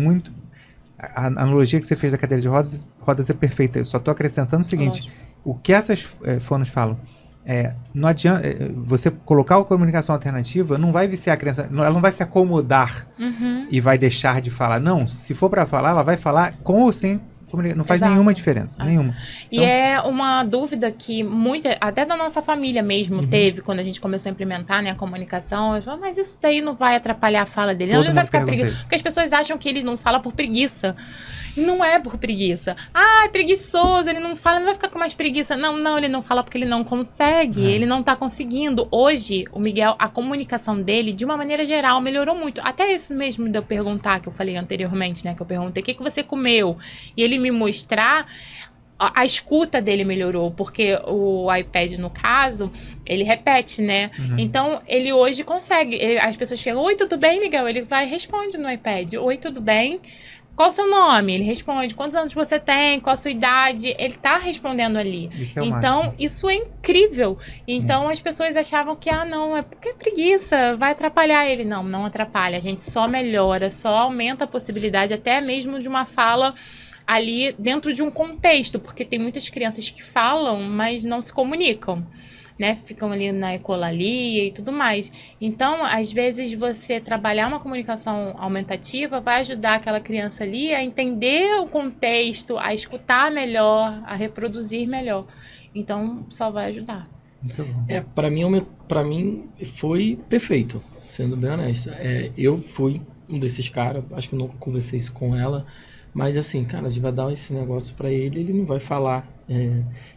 a analogia que você fez da cadeira de rodas é perfeita. Eu só estou acrescentando o seguinte: lógico. O que essas fonos falam? Não adianta você colocar a comunicação alternativa, não vai viciar a criança, ela não vai se acomodar e vai deixar de falar. Não, se for para falar, ela vai falar com ou sem comunicação. Não faz nenhuma diferença, nenhuma. E então, uma dúvida que até da nossa família mesmo teve quando a gente começou a implementar, né, a comunicação. Eu falei, mas isso daí não vai atrapalhar a fala dele? Não, ele vai ficar preguiçoso. Porque as pessoas acham que ele não fala por preguiça. Não é por preguiça. É preguiçoso, ele não fala, não vai ficar com mais preguiça. Não, ele não fala porque ele não consegue, ele não tá conseguindo. Hoje, o Miguel, a comunicação dele, de uma maneira geral, melhorou muito. Até isso mesmo de eu perguntar, que eu falei anteriormente, né, que eu perguntei, o que você comeu? E ele me mostrar, a escuta dele melhorou, porque o iPad, no caso, ele repete, né? Então, ele hoje consegue. As pessoas chegam, oi, tudo bem, Miguel? Ele vai e responde no iPad, oi, tudo bem? Qual o seu nome? Ele responde. Quantos anos você tem? Qual a sua idade? Ele tá respondendo ali. Então, isso é incrível. Então, as pessoas achavam que, não, é porque é preguiça, vai atrapalhar ele. Não atrapalha. A gente só melhora, só aumenta a possibilidade até mesmo de uma fala ali dentro de um contexto, porque tem muitas crianças que falam, mas não se comunicam, né? Ficam ali na ecolalia e tudo mais. Então, às vezes, você trabalhar uma comunicação aumentativa vai ajudar aquela criança ali a entender o contexto, a escutar melhor, a reproduzir melhor. Então, só vai ajudar. Pra mim foi perfeito, sendo bem honesto. Eu fui um desses caras, acho que eu não conversei isso com ela, mas assim, cara, a gente vai dar esse negócio pra ele não vai falar,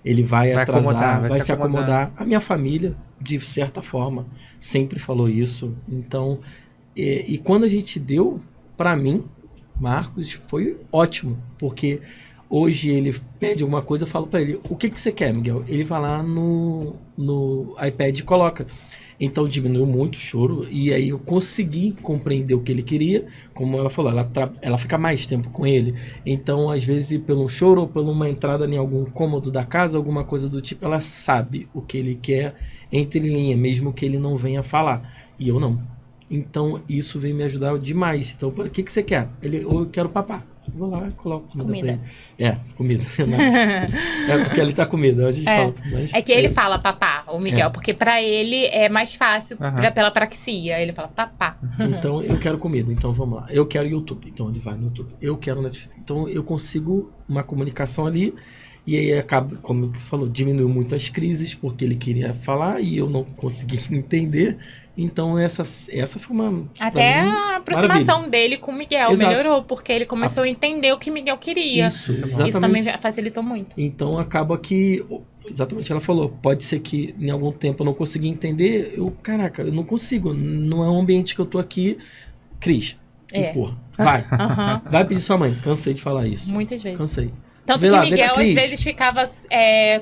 ele vai atrasar, vai se acomodar. A minha família, de certa forma, sempre falou isso. Então, e quando a gente deu, pra mim, Marcos, foi ótimo, porque hoje ele pede alguma coisa, eu falo pra ele, o que você quer, Miguel? Ele vai lá no iPad e coloca. Então diminuiu muito o choro e aí eu consegui compreender o que ele queria. Como ela falou, ela fica mais tempo com ele. Então, às vezes, pelo choro ou por uma entrada em algum cômodo da casa, alguma coisa do tipo, ela sabe o que ele quer entre linha, mesmo que ele não venha falar. E eu não. Então, isso veio me ajudar demais. Então, o que você quer? Eu quero papá. Vou lá e coloco comida pra ele. Comida. Porque ele tá comida. A gente fala, mas é que ele fala papá, o Miguel, porque pra ele é mais fácil pela praxia. Ele fala papá. Então, eu quero comida. Então, vamos lá. Eu quero YouTube. Então, ele vai no YouTube. Eu quero Netflix. Então, eu consigo uma comunicação ali. E aí acaba, como você falou, diminuiu muito as crises, porque ele queria falar e eu não consegui entender. Então, essa foi uma... Até mim, a aproximação maravilha. dele com o Miguel melhorou, porque ele começou a entender o que Miguel queria. Isso, exatamente. Isso também facilitou muito. Então, acaba que... Exatamente, ela falou, pode ser que em algum tempo eu não consegui entender. Caraca, eu não consigo. Não é um ambiente que eu tô aqui. Cris, empurra. Vai. Vai pedir sua mãe. Cansei de falar isso. Muitas vezes. Cansei. Tanto que Miguel, às vezes, ficava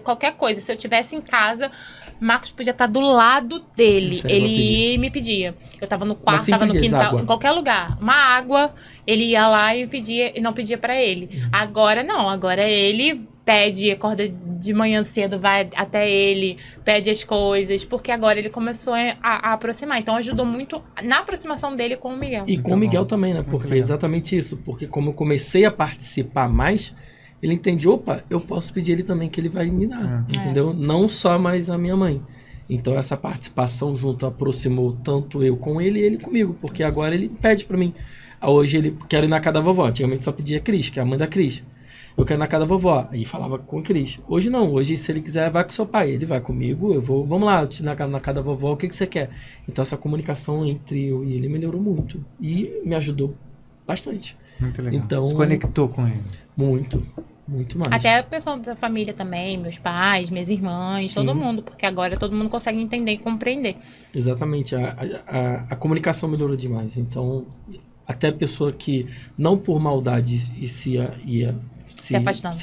qualquer coisa. Se eu estivesse em casa, Marcos podia estar do lado dele. Ele ia e me pedia. Eu tava no quarto, tava no quintal, água. Em qualquer lugar. Uma água, ele ia lá e pedia, e não pedia pra ele. Agora não, agora ele pede, acorda de manhã cedo, vai até ele, pede as coisas, porque agora ele começou a aproximar. Então ajudou muito na aproximação dele com o Miguel. E com o Miguel também, né? Porque é exatamente isso. Porque como eu comecei a participar mais... Ele entende, opa, eu posso pedir ele também que ele vai me dar, entendeu? Não só mais a minha mãe. Então essa participação junto aproximou tanto eu com ele e ele comigo, porque agora ele pede pra mim. Hoje ele quer ir na casa da vovó, antigamente só pedia a Cris, que é a mãe da Cris. Eu quero ir na casa da vovó, aí falava com a Cris. Hoje não, hoje se ele quiser vai com seu pai, ele vai comigo, eu vou, vamos lá, na casa da vovó, o que você quer? Então essa comunicação entre eu e ele melhorou muito e me ajudou bastante. Muito legal. Então, se conectou com ele. Muito mais. Até a pessoa da família também, meus pais, minhas irmãs, todo mundo, porque agora todo mundo consegue entender e compreender. Exatamente, a comunicação melhorou demais. Então, até a pessoa que não por maldade e se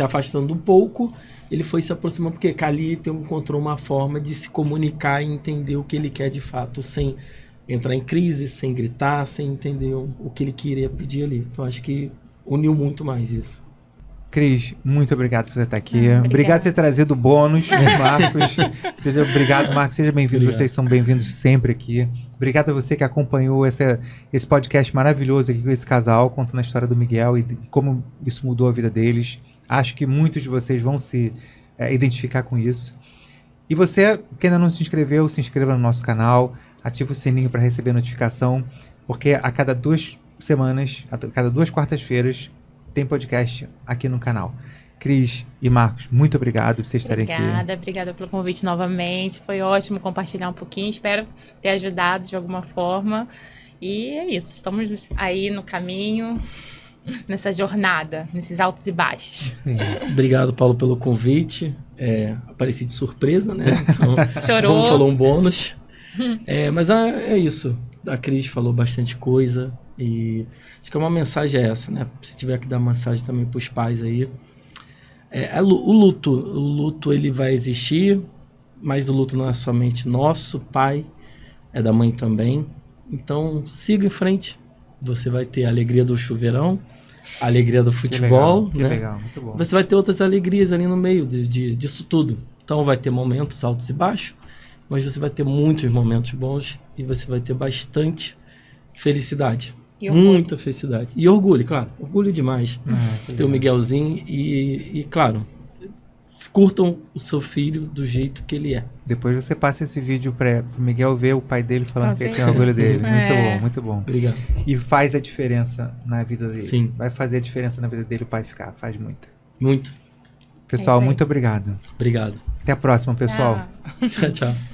afastando um pouco, ele foi se aproximando, porque ali encontrou uma forma de se comunicar e entender o que ele quer de fato, sem entrar em crise, sem gritar, sem entender o que ele queria pedir ali. Então, acho que uniu muito mais isso. Cris, muito obrigado por você estar aqui. Obrigado por você ter trazido o bônus, Marcos. Obrigado, Marcos. Seja bem-vindo. Vocês são bem-vindos sempre aqui. Obrigado a você que acompanhou esse podcast maravilhoso aqui com esse casal, contando a história do Miguel e como isso mudou a vida deles. Acho que muitos de vocês vão se identificar com isso. E você que ainda não se inscreveu, se inscreva no nosso canal, ative o sininho para receber notificação, porque a cada 2 semanas, a cada 2 quartas-feiras, tem podcast aqui no canal. Cris e Marcos, muito obrigado por vocês estarem aqui. Obrigada pelo convite novamente. Foi ótimo compartilhar um pouquinho. Espero ter ajudado de alguma forma. E é isso. Estamos aí no caminho, nessa jornada, nesses altos e baixos. Sim. Obrigado, Paulo, pelo convite. Apareci de surpresa, né? Então, chorou. Como falou um bônus. Mas é isso. A Cris falou bastante coisa. E acho que uma mensagem é essa, né? Se tiver que dar uma mensagem também para os pais aí. O luto ele vai existir, mas o luto não é somente nosso, pai, é da mãe também. Então siga em frente. Você vai ter a alegria do chuveirão, a alegria do futebol, que né? Legal, muito bom. Você vai ter outras alegrias ali no meio disso tudo. Então vai ter momentos altos e baixos, mas você vai ter muitos momentos bons e você vai ter bastante felicidade. E orgulho. Muita felicidade. E orgulho, claro. Orgulho demais. Ter o Miguelzinho e, claro, curtam o seu filho do jeito que ele é. Depois você passa esse vídeo pro Miguel ver o pai dele falando Com que ele tem certeza. orgulho dele. Muito É. bom, muito bom. Obrigado. E faz a diferença na vida dele. Sim. Vai fazer a diferença na vida dele o pai ficar. Faz muito. Muito. Pessoal, isso aí. muito obrigado. Obrigado. Até a próxima, pessoal. Tchau. Tchau, tchau.